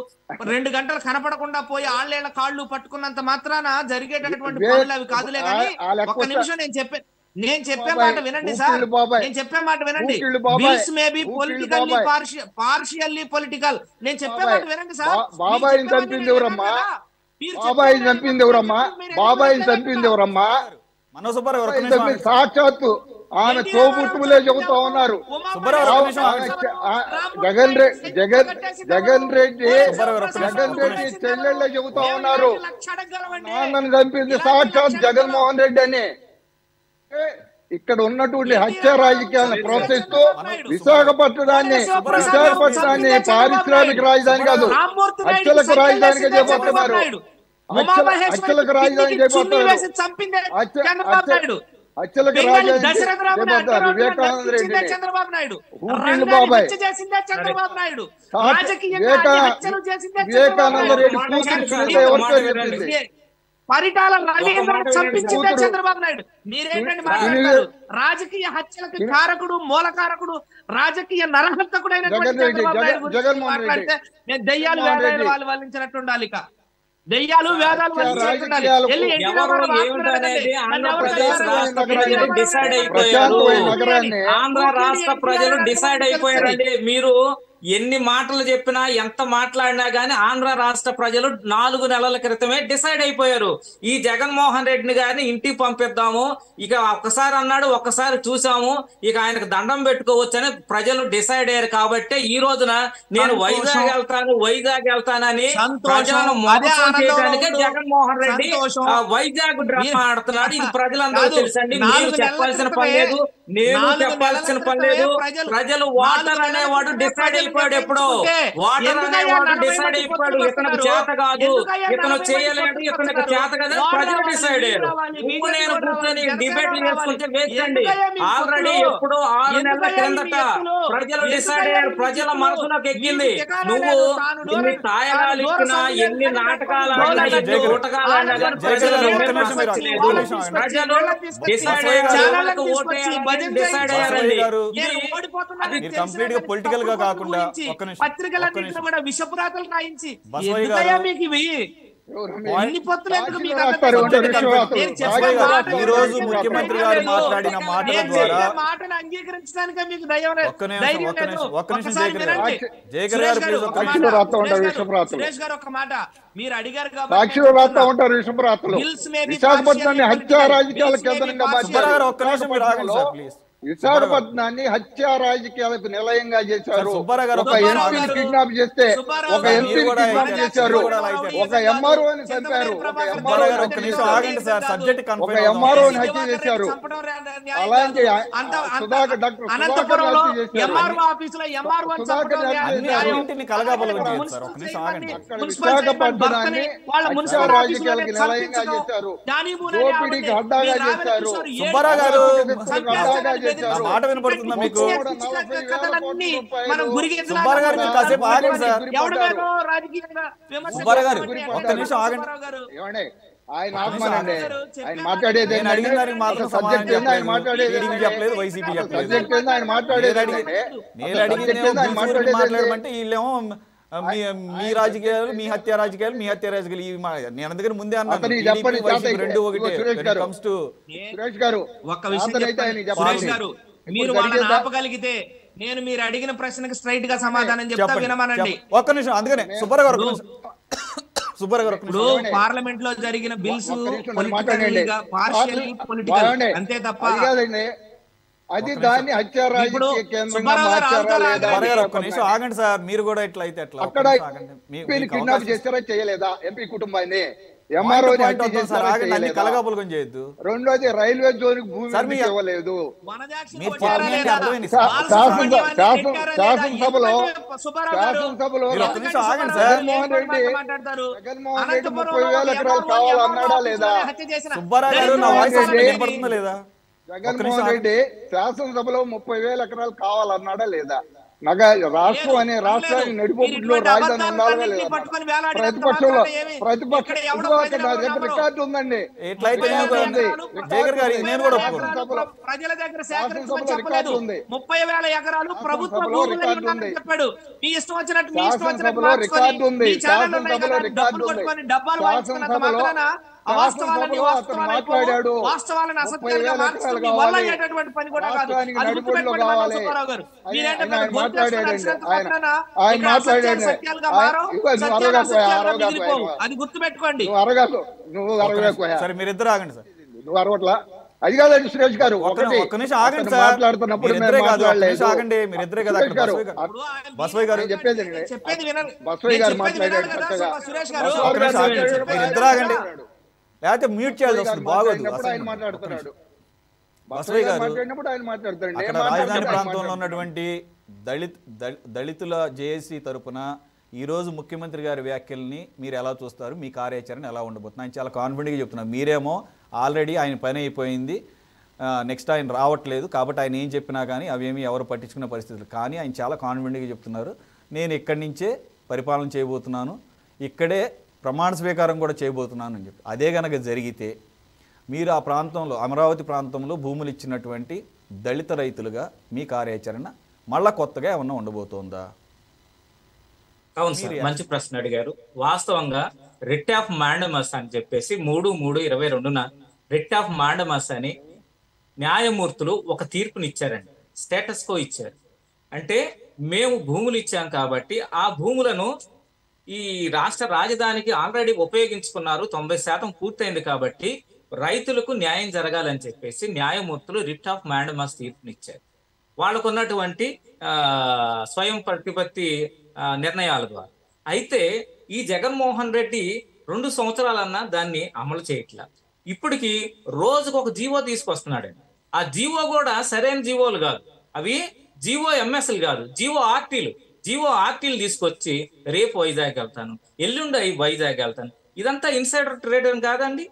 2 గంటలు కనపడకుండా పోయి ఆళ్లేళ్ల కాళ్ళు పట్టుకున్నంత మాత్రాన జరిగేటటువంటి పనులు అవి కాదులే. కానీ ఒక్క నిమిషం నేను చెప్పే మాట వినండి సార్, నేను చెప్పే మాట వినండి. Bills may be politically partially political. నేను చెప్పే మాట వినండి సార్. బాబాయిని చంపింది ఎవరమ్మా? సాక్షాత్తు ఆమె తోబుట్టులే చెబుతా ఉన్నారు. జగన్ రెడ్డి చెల్లెళ్ళే చెబుతా ఉన్నారు. నాన్నను చంపింది సాక్షాత్ జగన్మోహన్ రెడ్డి అని. ఇక్కడ ఉన్నటువంటి హత్య రాజకీయాలను ప్రోత్సహిస్తూ విశాఖపట్నాన్ని పారిశ్రామిక రాజధాని కాదు, హత్యలకు రాజధానిగా చేపడుతున్నారు. హత్యలకు రాజధాని చేపడతారు. హత్యలకు రాజధాని చేపడతారు వివేకానంద రెడ్డి, బాబాయ్ వివేకానంద రెడ్డి కూతురు ఎవరితో చెప్పింది? పరిటాల రవీంద్రను చంపించిందే చంద్రబాబు నాయుడు. మీరేంటండి మాట్లాడతారు? రాజకీయ హత్యలకు కారకుడు, మూలకారకుడు, రాజకీయ నరహంతకుడైనటువంటి చంద్రబాబు నాయుడు గురించి మాట్లాడితే నేను దెయ్యాలు వేదాలు వాళ్ళు వల్లించినట్టు ఉండాలి. ఇక దెయ్యాలు వేదాలు వల్లించినట్టు ఉండాలి. ఆంధ్ర రాష్ట్ర ప్రజలు డిసైడ్ అయిపోయారండి. మీరు ఎన్ని మాటలు చెప్పినా, ఎంత మాట్లాడినా గానీ ఆంధ్ర రాష్ట్ర ప్రజలు 4 నెలల క్రితమే డిసైడ్ అయిపోయారు. ఈ జగన్మోహన్ రెడ్డిని గారిని ఇంటికి పంపిద్దాము, ఇక ఒక్కసారి అన్నాడు, ఒక్కసారి చూసాము, ఇక ఆయనకు దండం పెట్టుకోవచ్చని ప్రజలు డిసైడ్ అయ్యారు. కాబట్టి ఈ రోజున నేను వైజాగ్ వెళ్తానని ప్రజలను మోసం చేయడానికే జగన్మోహన్ రెడ్డి వైజాగ్ డ్రామా ఆడుతున్నాడు. ఇది ప్రజలందరూ తెలుసండి. మీరు చెప్పాల్సిన పని లేదు, నేను చెప్పాల్సిన పని లేదు. ప్రజలు ఓటర్ అనేవాడు డిసైడ్ అయిపోయాడు. ఎప్పుడో ఓటర్ అనేవాడు డిసైడ్ అయిపోయాడు. ఇతనికి చేత కాదు, ఇతను చేయలేడు, ఇతనికి చేత కదా, ప్రజలు డిసైడ్ అయ్యారు. ఇప్పుడు నేను కూర్చొని డిబేట్లు చేసుకుంటే వేస్తండి. ఆల్రెడీ ఎప్పుడో 6 నెలల క్రిందట ప్రజలు డిసైడ్ అయ్యారు. ప్రజల మనసులోకి ఎక్కింది. నువ్వు ఎన్ని తాయగాలు ఇచ్చినా, ఎన్ని నాటకాలు ఆడినా, ఎన్ని ఊటకాలు ఆడినా కానీ ప్రజలు డిసైడ్ అయ్యారు. ఓటేయాలని డిసైడ్ అయ్యారండి. కంప్లీట్ గా పొలిటికల్ గా కాకుండా పత్రికలన్నింటిలో కూడా విషపురాతలు రాయించి ఈ రోజు ముఖ్యమంత్రి గారు మాట్లాడిన మాటల ద్వారా మాటను అంగీకరించడానికి మీకు దయం సురేష్ గారు ఒక మాట మీరు అడిగారు కాబట్టి విశాఖపట్నాన్ని హత్య రాజకీయాల కేంద్రంగా ఒక్క నిమిషం మీరు ఆగండి సార్ ప్లీజ్. విశాఖపట్నాన్ని హత్యా రాజకీయాలకు నిలయంగా చేశారు. సుబ్బారావు గారు ఒక ఎంపీని కిడ్నాప్ చేస్తే ఒక ఎంపీని కిడ్నాప్ చేశారు, ఒక ఎంఆర్ఓని చంపారు, ఒక ఎంఆర్ఓని హత్య చేశారు. అలాంటి సుధాకర్ డాక్టర్ విశాఖపట్నాన్ని హత్యా రాజకీయాలకు నిలయంగా చేశారు, దోపిడీకి అడ్డాగా చేశారు. సుబ్బారావు గారు మాట వినపడుతుందా మీకు? సుబ్బారావు గారు మీరు కాసేపు ఆగండి సార్. సుబ్బారావు గారు ఒక్క నిమిషం ఆగండి. ఆయన ఆత్మనండి, ఆయన మాట్లాడేది నేను అడిగిన దానికి మాత్రం సబ్జెక్ట్ చెప్పలేదు, వైసీపీ చెప్పలేదు. ఆయన మాట్లాడేది నేను అడిగింది మాట్లాడమంటే వీళ్ళేమో మీ రాజకీయాలు, మీ హత్య రాజకీయాలు, మీ హత్య రాజకీయాలు నేను అందుకని ముందే అన్నాను రెండు ఒకటే. సురేష్ గారు ఒక్క విషయం సురేష్ గారు, మీరు వాళ్ళని ఆపగలిగితే నేను మీరు అడిగిన ప్రశ్నకు స్ట్రైట్ గా సమాధానం చెప్తా, వినమనండి. ఒక్క నిమిషం. అందుకనే సుబ్బారావు గారు ఇప్పుడు పార్లమెంట్ లో జరిగిన బిల్స్ అంతే తప్ప అది దాన్ని హత్యా రాజకీయ కేంద్రంగా మార్చారా లేదా? ఒక్క నిమిషం ఆగండి సార్. మీరు కూడా ఎట్లా అయితే ఎట్లా అక్కడ ఎంపీని కిడ్నాప్ చేస్తారా చేయలేదా? ఎంపీ కుటుంబాన్ని ఎంఆర్ఓని హత్య చేస్తారా చేయలేదా? కలగాపులగం చేయొద్దు. రెండోది రైల్వే జోన్ భూమి ఇవ్వలేదు. శాసనసభలో జగన్మోహన్ రెడ్డి 30,000 ఎకరాలు కావాలన్నాడా లేదా? సుబ్బారావు గారు నా వాయిస్ వినపడుతుందా లేదా? జగన్మోహన్ రెడ్డి శాసనసభలో 30,000 ఎకరాలు కావాలన్నాడా లేదా? రాష్ట్రం అనే రాష్ట్రానికి నడిపోట్లో రాజధాని ఉండాలా లేదా? ప్రతిపక్షంలో రికార్డు ఉందండి. ప్రజల దగ్గర సేకరించమని చెప్పలేదు. 30,000 ఎకరాలు ప్రభుత్వ భూములు చెప్పాడు. మీ ఇష్టం వచ్చినట్టు రికార్డు ఉంది. డబ్బాలు మాట్లాడాడు. వాస్తవాలను అసత్యాలుగా మార్చడం మీ వల్ల అయ్యేటటువంటి పని కూడా కాదు. అది గుర్తుపెట్టుకోండి సుబ్బారావు గారు. అది గుర్తుపెట్టుకోండి. సరే మీరిద్దరు ఆగండి సార్. నువ్వు అరవట్లా అది కాదండి సురేష్ గారు. ఒక్క నిమిషం ఆగండి సార్. మాట్లాడుతున్నప్పుడు ఆగండి. మీరిద్దరే కదా బసవయ్య గారు చెప్పేది బసవయ్య గారు మాట్లాడారు. మీరిద్దరు ఆగండి, లేకపోతే మ్యూట్ చేయాల్సి వస్తుంది. బాగోదు. ఆయన మాట్లాడుతున్నాడు. బసవయ్య గారు మాట్లాడుతున్నాడు. అక్కడ రాజధాని ప్రాంతంలో ఉన్నటువంటి దళితుల జేఏసీ తరపున ఈరోజు ముఖ్యమంత్రి గారి వ్యాఖ్యల్ని మీరు ఎలా చూస్తారు? మీ కార్యాచరణ ఎలా ఉండబోతుంది? ఆయన చాలా కాన్ఫిడెంట్గా చెప్తున్నారు. మీరేమో ఆల్రెడీ ఆయన పని అయిపోయింది, నెక్స్ట్ ఆయన రావట్లేదు కాబట్టి ఆయన ఏం చెప్పినా కానీ అవేమీ ఎవరు పట్టించుకునే పరిస్థితులు. కానీ ఆయన చాలా కాన్ఫిడెంట్గా చెప్తున్నారు, నేను ఇక్కడి నుంచే పరిపాలన చేయబోతున్నాను, ఇక్కడే ప్రమాణ స్వీకారం కూడా చేయబోతున్నాను అని చెప్పి. అదే కనుక జరిగితే మీరు ఆ ప్రాంతంలో, అమరావతి ప్రాంతంలో భూములు ఇచ్చినటువంటి దళిత రైతులుగా మీ కార్యాచరణ మళ్ళా కొత్తగా ఏమన్నా ఉండబోతోందా? అవును సార్, మంచి ప్రశ్న అడిగారు. వాస్తవంగా రిట్ ఆఫ్ మాండమస్ అని చెప్పేసి 3/3/22న రిట్ ఆఫ్ మాండమస్ అని న్యాయమూర్తులు ఒక తీర్పునిచ్చారండి. స్టేటస్ కో ఇచ్చారు. అంటే మేము భూములు ఇచ్చాం కాబట్టి ఆ భూములను ఈ రాష్ట్ర రాజధానికి ఆల్రెడీ ఉపయోగించుకున్నారు, 90% పూర్తయింది కాబట్టి రైతులకు న్యాయం జరగాలని చెప్పేసి న్యాయమూర్తులు రిట్ ఆఫ్ మాండమస్ తీర్పునిచ్చారు. వాళ్ళకు ఉన్నటువంటి స్వయం ప్రతిపత్తి నిర్ణయాల ద్వారా. అయితే ఈ జగన్మోహన్ రెడ్డి 2 సంవత్సరాలన్నా దాన్ని అమలు చేయట్లా. ఇప్పటికి రోజుకు ఒక జీవో తీసుకొస్తున్నాడండి. ఆ జీవో కూడా సరైన జీవోలు కాదు, అవి జీవో ఎంఎస్లు కాదు, జీవో ఆర్టీలు తీసుకొచ్చి రేపు వైజాగ్ వెళ్తాను, ఎల్లుండి వైజాగ్ వెళ్తాను. ఇదంతా ఇన్సైడర్ ట్రేడ్ అని కాదండి.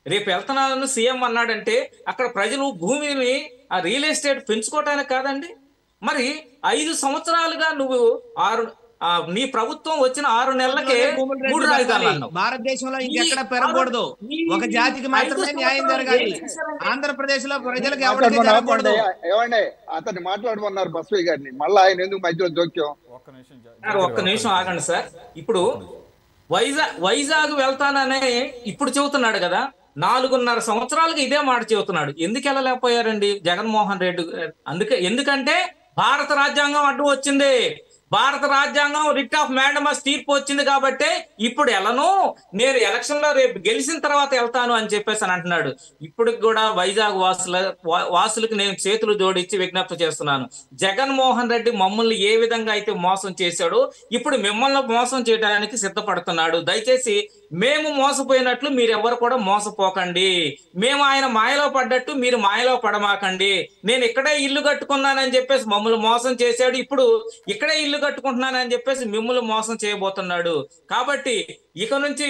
రేపు వెళ్తున్నాను సీఎం అన్నాడంటే అక్కడ ప్రజలు భూమిని ఆ రియల్ ఎస్టేట్ పెంచుకోవటానికి కాదండి. మరి 5 సంవత్సరాలుగా నువ్వు నీ ప్రభుత్వం వచ్చిన 6 నెలలకే 3 రాజధానులు. భారతదేశంలో ఇంకెక్కడ పెరగకూడదు, ఒక జాతికి మాత్రమే న్యాయం జరగాలి. ఆంధ్రప్రదేశ్ లో ప్రజలకు ఎవరికి జరగకూడదు. ఏమండి అతన్ని మాట్లాడమన్నారు బసవయ్య గారిని, మళ్ళీ ఆయన ఎందుకు మధ్యలో జోక్యం? ఒక్క నిమిషం ఆగండి సార్. ఇప్పుడు వైజాగ్ వెళ్తాననే ఇప్పుడు చెబుతున్నాడు కదా, 4.5 సంవత్సరాలుగా ఇదే మాట చెబుతున్నాడు. ఎందుకు వెళ్ళలేకపోయారండి జగన్మోహన్ రెడ్డి? ఎందుకంటే భారత రాజ్యాంగం అడ్డు వచ్చింది. భారత రాజ్యాంగం రిట్ ఆఫ్ మ్యాండమస్ తీర్పు వచ్చింది కాబట్టి ఇప్పుడు ఎలను, నేను ఎలక్షన్ లో రేపు గెలిచిన తర్వాత వెళ్తాను అని చెప్పేసి అని అంటున్నాడు. ఇప్పుడు కూడా వైజాగ్ వాసులకు నేను చేతులు జోడించి విజ్ఞప్తి చేస్తున్నాను. జగన్మోహన్ రెడ్డి మమ్మల్ని ఏ విధంగా అయితే మోసం చేశాడో ఇప్పుడు మిమ్మల్ని మోసం చేయడానికి సిద్ధపడుతున్నాడు. దయచేసి మేము మోసపోయినట్లు మీరెవరు కూడా మోసపోకండి. మేము ఆయన మాయలో పడ్డట్టు మీరు మాయలో పడమాకండి. నేను ఇక్కడే ఇల్లు కట్టుకున్నానని చెప్పేసి మమ్మల్ని మోసం చేశాడు, ఇప్పుడు ఇక్కడే ఇల్లు కట్టుకుంటున్నానని చెప్పేసి మిమ్మల్ని మోసం చేయబోతున్నాడు. కాబట్టి ఇక నుంచి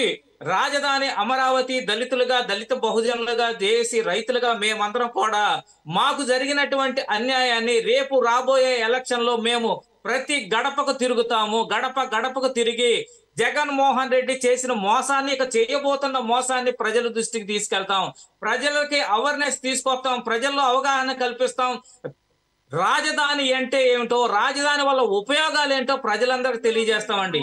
రాజధాని అమరావతి దళితులుగా, దళిత బహుజనులుగా, దేశీ రైతులుగా మేమందరం కూడా మాకు జరిగినటువంటి అన్యాయాన్ని రేపు రాబోయే ఎలక్షన్ లో మేము ప్రతి గడపకు తిరుగుతాము. గడప గడపకు తిరిగి జగన్మోహన్ రెడ్డి చేసిన మోసాన్ని, ఇక చేయబోతున్న మోసాన్ని ప్రజల దృష్టికి తీసుకెళ్తాం. ప్రజలకి అవేర్నెస్ తీసుకొస్తాం, ప్రజల్లో అవగాహన కల్పిస్తాం. రాజధాని అంటే ఏమిటో, రాజధాని వల్ల ఉపయోగాలు ఏంటో ప్రజలందరికీ తెలియజేస్తామండి.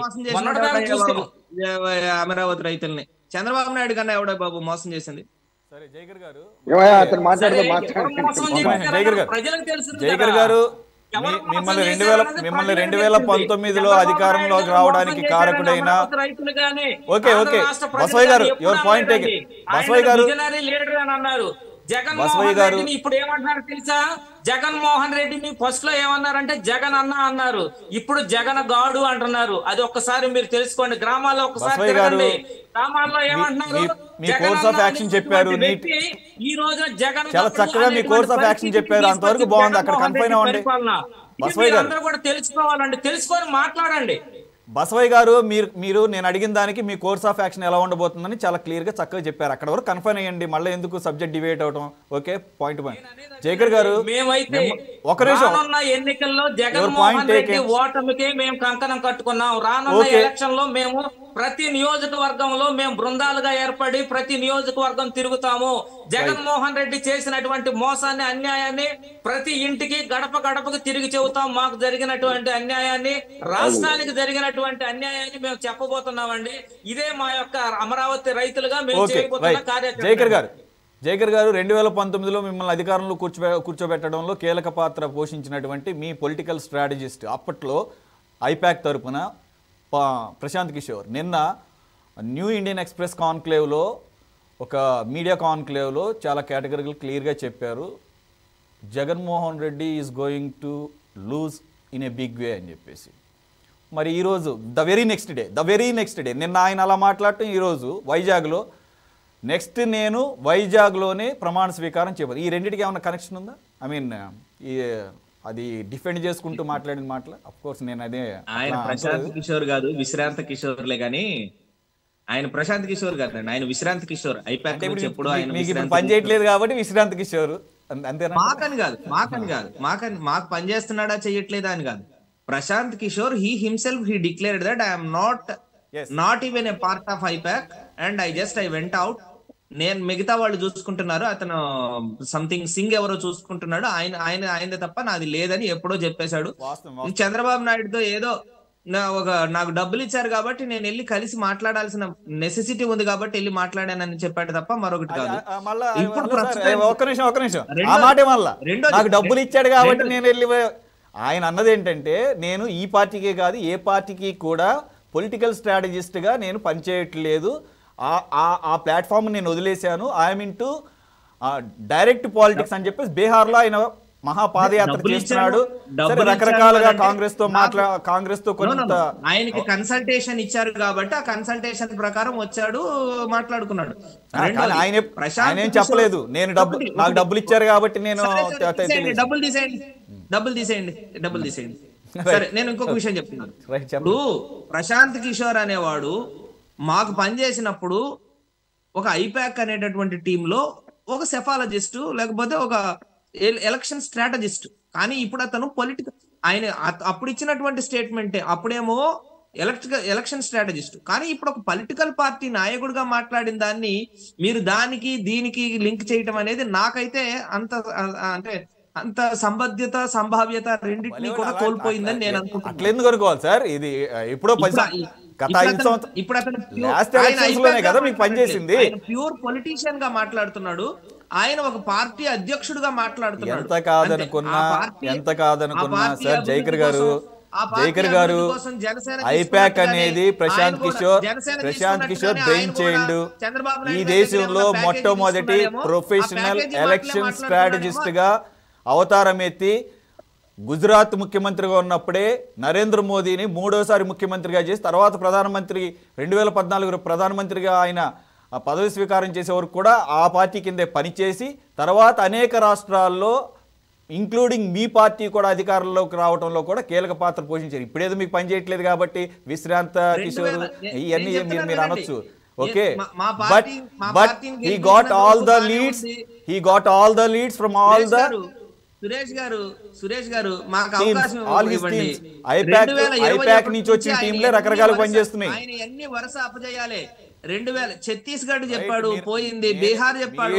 అమరావతి రైతుల్ని చంద్రబాబు నాయుడు కన్నా ఎవడో బాబు మోసం చేసింది? సరే జయగర్ గారు, ప్రజలకు తెలుసు. జయగర్ గారు, మిమ్మల్ని 2019లో అధికారంలోకి రావడానికి కారకుడైన ఓకే బసవయ్య గారు, యువర్ పాయింట్ టేకెన్. బసవయ్య గారు లీడర్ అని అన్నారు. జగన్మోహన్ రెడ్డిని ఇప్పుడు ఏమంటున్నారు తెలుసా? జగన్మోహన్ రెడ్డిని ఫస్ట్ లో ఏమన్నారంటే జగన్ అన్న అన్నారు, ఇప్పుడు జగన్ గాడు అంటున్నారు. అది ఒక్కసారి మీరు తెలుసుకోండి. గ్రామాల్లో ఒకసారి తిరగండి. గ్రామాల్లో ఏమంటున్నారు? మీ కోర్స్ ఆఫ్ యాక్షన్ చెప్పారు, ఈ రోజు జగన్ చాలా చక్కగా మీ కోర్స్ ఆఫ్ యాక్షన్ చెప్పారు, అంతవరకు బాగుంది. అక్కడ కన్ఫైన్ అవ్వండి. బసవయ్య గారు అందరూ కూడా తెలుసుకోవాలండి, తెలుసుకొని మాట్లాడండి. బసవయ్య గారు, మీరు నేను అడిగిన దానికి మీ కోర్స్ ఆఫ్ యాక్షన్ ఎలా ఉండబోతుందని చాలా క్లియర్ గా చక్కగా చెప్పారు. అక్కడ వరకు కన్ఫైన్ అయ్యండి, మళ్ళీ ఎందుకు సబ్జెక్ట్ డిబేట్ అవడం. Okay, point. జయకర్ గారు, మేమైతే ఒక నిమిషం, రానున్న ఎన్నికల్లో జగన్మోహన్ రెడ్డి ఓటమికి మేము కంకణం కట్టుకున్నాం. రానున్న ఎలక్షన్ లో మేము ప్రతి నియోజకవర్గంలో మేము బృందాలుగా ఏర్పడి ప్రతి నియోజకవర్గం తిరుగుతాము. జగన్మోహన్ రెడ్డి చేసినటువంటి మోసాన్ని, అన్యాయాన్ని ప్రతి ఇంటికి గడప గడపకు తిరిగి చెబుతాం. మాకు జరిగినటువంటి అన్యాయాన్ని, రాష్ట్రానికి జరిగినటువంటి అన్యాయాన్ని మేము చెప్పబోతున్నామండి. ఇదే మా యొక్క అమరావతి రైతులుగా మేము చేయబోతున్న కార్యక్రమం. జయకర్ గారు, 2019లో మిమ్మల్ని అధికారంలో కూర్చోబెట్టడంలో కీలక పాత్ర పోషించినటువంటి మీ పొలిటికల్ స్ట్రాటజిస్ట్, అప్పట్లో ఐపాక్ తరపున ప్రశాంత్ కిషోర్, నిన్న న్యూ ఇండియన్ ఎక్స్ప్రెస్ కాన్క్లేవ్లో, ఒక మీడియా కాన్క్లేవ్లో చాలా కేటగిరీలు క్లియర్గా చెప్పారు, Jaganmohan Reddy is going to lose in a big way అని చెప్పేసి. మరి ఈరోజు ద వెరీ నెక్స్ట్ డే నిన్న ఆయన అలా మాట్లాడటం, ఈరోజు వైజాగ్లో నెక్స్ట్ నేను వైజాగ్లోనే ప్రమాణ స్వీకారం చేయబోదు. ఈ రెండింటికి ఏమైనా కనెక్షన్ ఉందా? ఐ మీన్ అది డిఫెండ్ చేసుకుంటూ మాట్లాడిన మాటలు. అఫ్ కోర్స్ నేను అదే, ఆయన ప్రశాంత్ కిషోర్ కాదు, విశ్రాంత కిషోర్లే కానీ ఆయన ప్రశాంత్ కిషోర్ కాదండి, ఆయన విశ్రాంత్ కిషోర్. ఐపాక్ ఎప్పుడు ఆయన పని చేయట్లేదు కాబట్టి విశ్రాంత్ కిషోర్ అంతేనా? మాకు పని చేస్తున్నాడా చెయ్యట్లేదా అని కాదు. Prashant Kishor he himself he declared that I'm not even a part of IPAC and I went out. నేను మిగతా వాళ్ళు చూసుకుంటున్నారు, అతను సంథింగ్ సింగ్ ఎవరో చూసుకుంటున్నాడు, ఆయన తప్ప నాది లేదని ఎప్పుడో చెప్పేశాడు. చంద్రబాబు నాయుడుతో ఏదో నాకు డబ్బులు ఇచ్చారు కాబట్టి నేను వెళ్ళి కలిసి మాట్లాడాల్సిన నెసెసిటీ ఉంది కాబట్టి వెళ్ళి మాట్లాడానని చెప్పాడు తప్ప మరొకటి కాదు. నాకు డబ్బులు ఇచ్చాడు కాబట్టి నేను వెళ్ళి, ఆయన అన్నది ఏంటంటే, నేను ఈ పార్టీకే కాదు ఏ పార్టీకి కూడా పొలిటికల్ స్ట్రాటజిస్ట్గా నేను పనిచేయట్లేదు, ఆ ప్లాట్ఫామ్ నేను వదిలేశాను, ఐఎమ్ ఇంటూ డైరెక్ట్ పాలిటిక్స్ అని చెప్పేసి బీహార్లో ఆయన మహాపాదయాత్ర చేస్తున్నాడు. సరే, రకరకాలుగా కాంగ్రెస్ తో కొంత ఆయనకి కన్సల్టేషన్ ఇచ్చారు కాబట్టి ఆ కన్సల్టేషన్ ప్రకారం వచ్చాడు, మాట్లాడుకున్నాడు. ఆయన ఏం చెప్పలేదు, నాకు డబ్బులు ఇచ్చారు కాబట్టి నేను. డబ్బులు తీసేయండి. సరే, నేను ఇంకొక విషయం చెప్తున్నాను. ఇప్పుడు ప్రశాంత్ కిషోర్ అనేవాడు మాకు పనిచేసినప్పుడు ఒక ఐపాక్ అనేటటువంటి టీంలో ఒక సెఫాలజిస్ట్, లేకపోతే ఒక ఎలక్షన్ స్ట్రాటజిస్ట్. కానీ ఇప్పుడు అతను ఆయన అప్పుడు ఇచ్చినటువంటి స్టేట్మెంటే, అప్పుడేమో ఎలక్షన్ స్ట్రాటజిస్ట్, కానీ ఇప్పుడు ఒక పొలిటికల్ పార్టీ నాయకుడిగా మాట్లాడిన దాన్ని మీరు దీనికి లింక్ చేయటం అనేది నాకైతే అంత సంబద్ధ్యత, సంభావ్యత రెండింటినీ కూడా కోల్పోయిందని నేను అనుకుంటున్నాను. అట్లా ఎందుకు అనుకోవాలి సార్? ఇది ఎప్పుడో ఇప్పుడు అతను ప్యూర్ పొలిటీషియన్ గా మాట్లాడుతున్నాడు, ఆయన ఒక పార్టీ అధ్యక్షుడుగా మాట్లాడుతున్నాడు. ఎంత కాదనుకున్నా సార్ జైకర్ గారు, జైకర్ గారు ఐపాక్ అనేది ప్రశాంత్ కిషోర్ బ్రెయిన్ చైల్డ్. ఈ దేశంలో మొట్టమొదటి ప్రొఫెషనల్ ఎలక్షన్ స్ట్రాటజిస్ట్ గా అవతారం ఎత్తి గుజరాత్ ముఖ్యమంత్రిగా ఉన్నప్పుడే నరేంద్ర మోదీని మూడోసారి ముఖ్యమంత్రిగా చేసి తర్వాత ప్రధానమంత్రి 2014 ప్రధానమంత్రిగా ఆయన పదవి స్వీకారం చేసే వరకు కూడా ఆ పార్టీ కిందే పనిచేసి తర్వాత అనేక రాష్ట్రాల్లో ఇంక్లూడింగ్ మీ పార్టీ కూడా అధికారంలోకి రావడంలో కూడా కీలక పాత్ర పోషించారు. ఇప్పుడేదో మీకు పని చేయట్లేదు కాబట్టి విశ్రాంత కిషోర్ ఇవన్నీ మీరు అనొచ్చు, okay. But he got all the leads from all the Suresh గారు మాకు అవకాశం ఇవ్వండి. ఐపాక్ నుంచి వచ్చిన టీంలే రకరకాల పనిచేస్తున్నాయి. ఆయన ఎన్ని వరుస అపజయాలే. 2000 ఛత్తీస్గఢ్ చెప్పాడు పోయింది, బీహార్ చెప్పాడు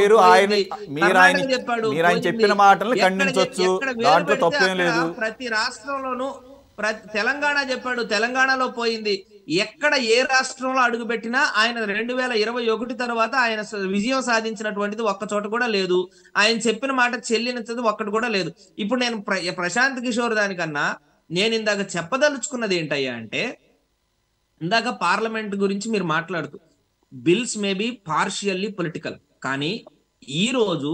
చెప్పాడు. ఆయన చెప్పిన మాటలు ఖండించవచ్చు, దాంట్లో తప్పేం లేదు. ప్రతి రాష్ట్రంలోనూ తెలంగాణ చెప్పాడు, తెలంగాణలో పోయింది. ఎక్కడ ఏ రాష్ట్రంలో అడుగుపెట్టినా ఆయన 2021 తర్వాత ఆయన విజయం సాధించినటువంటిది ఒక్క చోట కూడా లేదు. ఆయన చెప్పిన మాట చెల్లినది ఒక్కటి కూడా లేదు. ఇప్పుడు నేను ప్రశాంత్ కిషోర్ దానికన్నా నేను ఇందాక చెప్పదలుచుకున్నది ఏంటయ్యా అంటే, ఇందాక పార్లమెంట్ గురించి మీరు మాట్లాడుతూ bills may be partially political, కానీ ఈ రోజు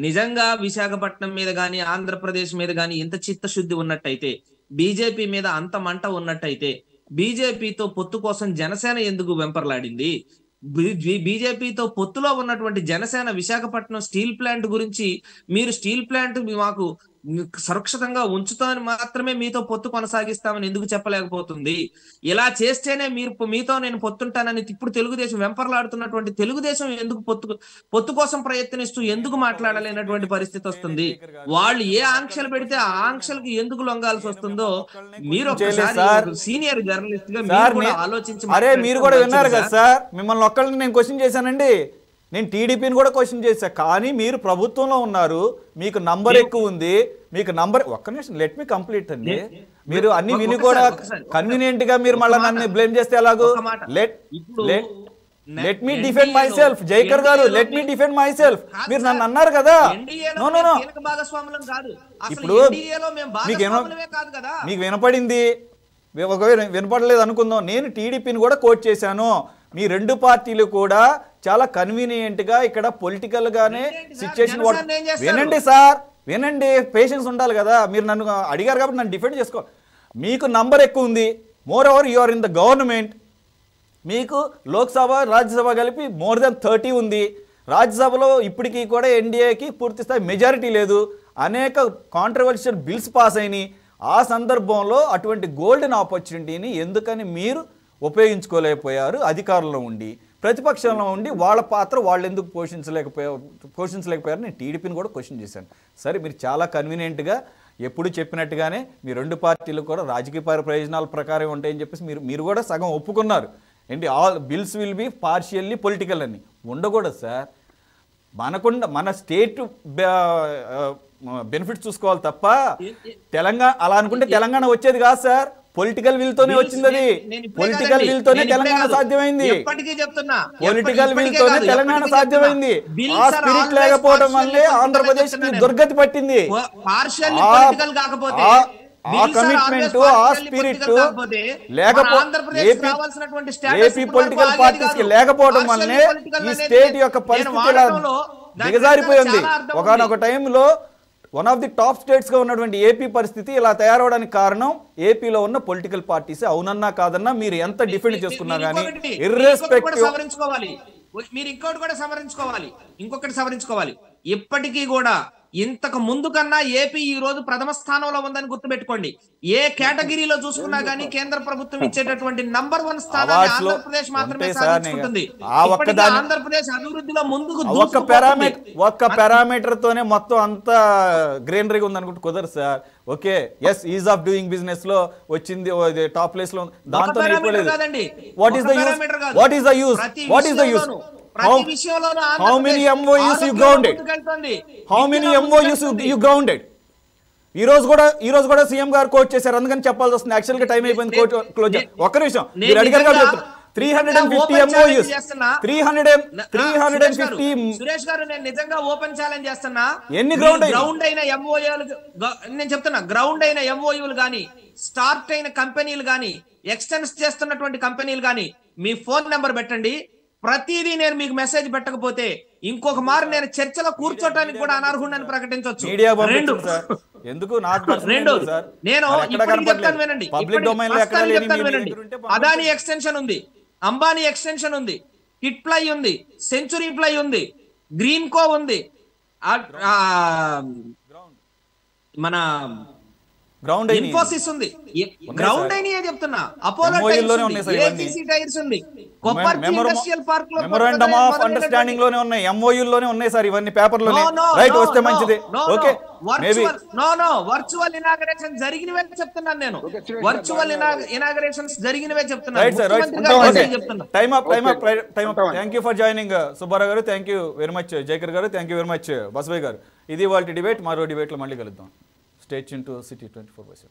నిజంగా విశాఖపట్నం మీద గాని ఆంధ్రప్రదేశ్ మీద గాని ఇంత చిత్తశుద్ధి ఉన్నట్టయితే, బీజేపీ మీద అంత మంట ఉన్నట్టయితే, బీజేపీతో పొత్తు కోసం జనసేన ఎందుకు వెంపర్లాడింది? బీజేపీతో పొత్తులో ఉన్నటువంటి జనసేన విశాఖపట్నం స్టీల్ ప్లాంట్ గురించి మీరు స్టీల్ ప్లాంట్ మాకు సురక్షితంగా ఉంచుతామని మాత్రమే మీతో పొత్తు కొనసాగిస్తామని ఎందుకు చెప్పలేకపోతుంది? ఇలా చేస్తేనే మీతో నేను పొత్తుంటానని ఇప్పుడు తెలుగుదేశం వెంపర్లాడుతున్నటువంటి తెలుగుదేశం ఎందుకు పొత్తు కోసం ప్రయత్నిస్తూ ఎందుకు మాట్లాడలేనటువంటి పరిస్థితి వస్తుంది? వాళ్ళు ఏ ఆంక్షలు పెడితే ఆ ఆంక్షలకు ఎందుకు లొంగాల్సి వస్తుందో మీరు ఒకసారి సీనియర్ జర్నలిస్ట్ గా ఆలోచించి. అరే మీరు కూడా విన్నారు కదా సార్, మిమ్మల్ని ఒక్కళ్ళని నేను క్వశ్చన్ చేశానండి. నేను టీడీపీని కూడా క్వశ్చన్ చేశా, కానీ మీరు ప్రభుత్వంలో ఉన్నారు, మీకు నంబర్ ఎక్కువ ఉంది, మీకు నంబర్ ఒక్క నిమిషం లెట్ మీ కంప్లీట్ అండి. మీరు అన్ని విని కూడా కన్వీనియంట్ గా మీరు మళ్ళీ నన్ను బ్లేమ్ చేస్తే ఎలాగో? Let me defend myself. Jaikar garu, let me defend myself. మీరు నన్ను అన్నారు కదా. ఇప్పుడు మీకు వినపడింది, ఒకవేళ వినపడలేదు అనుకుందాం, నేను టీడీపీని కూడా కోట్ చేశాను. మీ రెండు పార్టీలు కూడా చాలా కన్వీనియంట్ గా ఇక్కడ పొలిటికల్ గానే సిచ్యుయేషన్. వినండి సార్, వినండి, పేషెన్స్ ఉండాలి కదా. మీరు నన్ను అడిగారు కాబట్టి నన్ను డిఫెండ్ చేసుకో. మీకు నంబర్ ఎక్కువ ఉంది, more over you are in the government. మీకు లోక్సభ రాజ్యసభ కలిపి మోర్ దెన్ 30 ఉంది. రాజ్యసభలో ఇప్పటికీ కూడా ఎన్డీఏకి పూర్తి స్థాయి మెజారిటీ లేదు. అనేక కాంట్రవర్షియల్ బిల్స్ పాస్ అయినాయి. ఆ సందర్భంలో అటువంటి గోల్డెన్ ఆపర్చునిటీని ఎందుకని మీరు ఉపయోగించుకోలేకపోయారు? అధికారంలో ఉండి ప్రతిపక్షంలో ఉండి వాళ్ళ పాత్ర వాళ్ళు ఎందుకు పోషించలేకపోయారు? నేను టీడీపీని కూడా క్వశ్చన్ చేశాను. సరే, మీరు చాలా కన్వీనియంట్గా ఎప్పుడు చెప్పినట్టుగానే మీ రెండు పార్టీలు కూడా రాజకీయ ప్రయోజనాల ప్రకారం ఉంటాయని చెప్పేసి మీరు కూడా సగం ఒప్పుకున్నారు. ఏంటి, all bills will be partially political అని. ఉండకూడదు సార్. మన స్టేట్ బెనిఫిట్స్ చూసుకోవాలి తప్ప తెలంగాణ అలా అనుకుంటే తెలంగాణ వచ్చేది కాదు సార్. పొలిటికల్ విల్ తోనే వచ్చింది. అది పొలిటికల్ విల్ తోనే తెలంగాణ సాధ్యమైంది. పొలిటికల్ విల్ తోనే తెలంగాణ సాధ్యమైంది. ఆ స్పిరిట్ లేకపోవడం వల్లే ఆంధ్రప్రదేశ్ కి దుర్గతి పట్టింది. ఆ కమిట్మెంట్, ఆ స్పిరిట్ లేకపోతే ఏపీ పొలిటికల్ పార్టీస్ కి లేకపోవడం వల్లనే ఈ స్టేట్ యొక్క పరిస్థితి ఇలా దిగజారిపోయింది. ఒకనొక టైంలో one of the top states గా ఉన్నటువంటి ఏపీ పరిస్థితి ఇలా తయారవడానికి కారణం ఏపీలో ఉన్న పొలిటికల్ పార్టీస్. అవునన్నా కాదన్నా మీరు ఎంత డిఫెండ్ చేసుకున్నా గానీ ఇర్రెస్పెక్టివ్. మీరు ఇంకొకటి సవరించుకోవాలి. ఇప్పటికీ కూడా ఇంతకు ముందు కన్నా ఏపీ ఈ రోజు ప్రథమ స్థానంలో ఉందని గుర్తుపెట్టుకోండి. ఏ కేటగిరీలో చూసుకున్నా గానీ కేంద్ర ప్రభుత్వం ఇచ్చేటటువంటి నంబర్ 1 స్థానాన్ని ఆంధ్రప్రదేశ్ మాత్రమే సాధించుకుంటుంది. ఆంధ్రప్రదేశ్ అభివృద్ధిలో ముందుకు ఒక్క పారామీటర్ తోనే మొత్తం అంతా గ్రీనరీగా ఉంది అనుకుంటే కుదరదు sir. Okay, yes, ease of doing business లో వచ్చింది టాప్ ప్లేస్ లో, దాంతో అయిపోలేదు. What is the use? How many MOUs you grounded? How many MOUs you grounded? ఈ రోజు కూడా సీఎం గారు కోట్ చేశారు, అందుకని చెప్పాల్సి వస్తుంది. యాక్చువల్ గా టైం అయిపోయింది, కోట్ క్లోజ్. ఒక్క నిమిషం, మీరు అడిగారు కాబట్టి 350 MOUs 350 సురేష్ గారు నేను నిజంగా ఓపెన్ ఛాలెంజ్ చేస్తున్నా. ఎన్ని గ్రౌండ్ అయిన ఎంఓయూలు నేను చెప్తున్నా, గ్రౌండ్ అయిన ఎంఓయూలు గానీ, స్టార్ట్ అయిన కంపెనీలు గానీ, ఎక్స్టెన్స్ చేస్తున్నటువంటి కంపెనీలు గానీ మీ ఫోన్ నెంబర్ పెట్టండి. ప్రతిదీ నేను మీకు మెసేజ్ పెట్టకపోతే ఇంకొక మారు నేను చర్చలో కూర్చోటానికి కూడా అనర్హుడని ప్రకటించవచ్చు. ఎందుకు నేను ఇప్పుడు చెప్తాను వినండి, వినండి. అదానీ ఎక్స్టెన్షన్ ఉంది, అంబానీ ఎక్స్టెన్షన్ ఉంది, కిట్ ప్లై ఉంది, సెంచురీ ప్లై ఉంది, గ్రీన్ కో ఉంది, మన ఇన్ఫోసిస్ ఉంది, గ్రౌండ్ అయినా చెప్తున్నా, అపోలో టైర్స్ ఉంది, ఇండస్ట్రియల్ పార్క్ లో మెమోరాండమ్ ఆఫ్ అండర్స్టాండింగ్ లోనే ఉన్నాయి, MOU లోనే ఉన్నాయి సార్ ఇవన్నీ పేపర్ లోనే. రైట్, వస్తే మంచిది. ఓకే, మేబీ వర్చువల్ ఇనాగరేషన్ జరిగినవే చెప్తున్నాను నేను, వర్చువల్ ఇనాగరేషన్స్ జరిగినవే చెప్తున్నాను. Right sir, time up. Thank you for joining Subbarao garu, thank you very much Jaikar garu, thank you very much Basavayya garu. ఇది వాళ్ళ డిబేట్. మరో డిబేట్ లో మళ్ళీ కలుద్దాం. Stay tuned to City 24/7.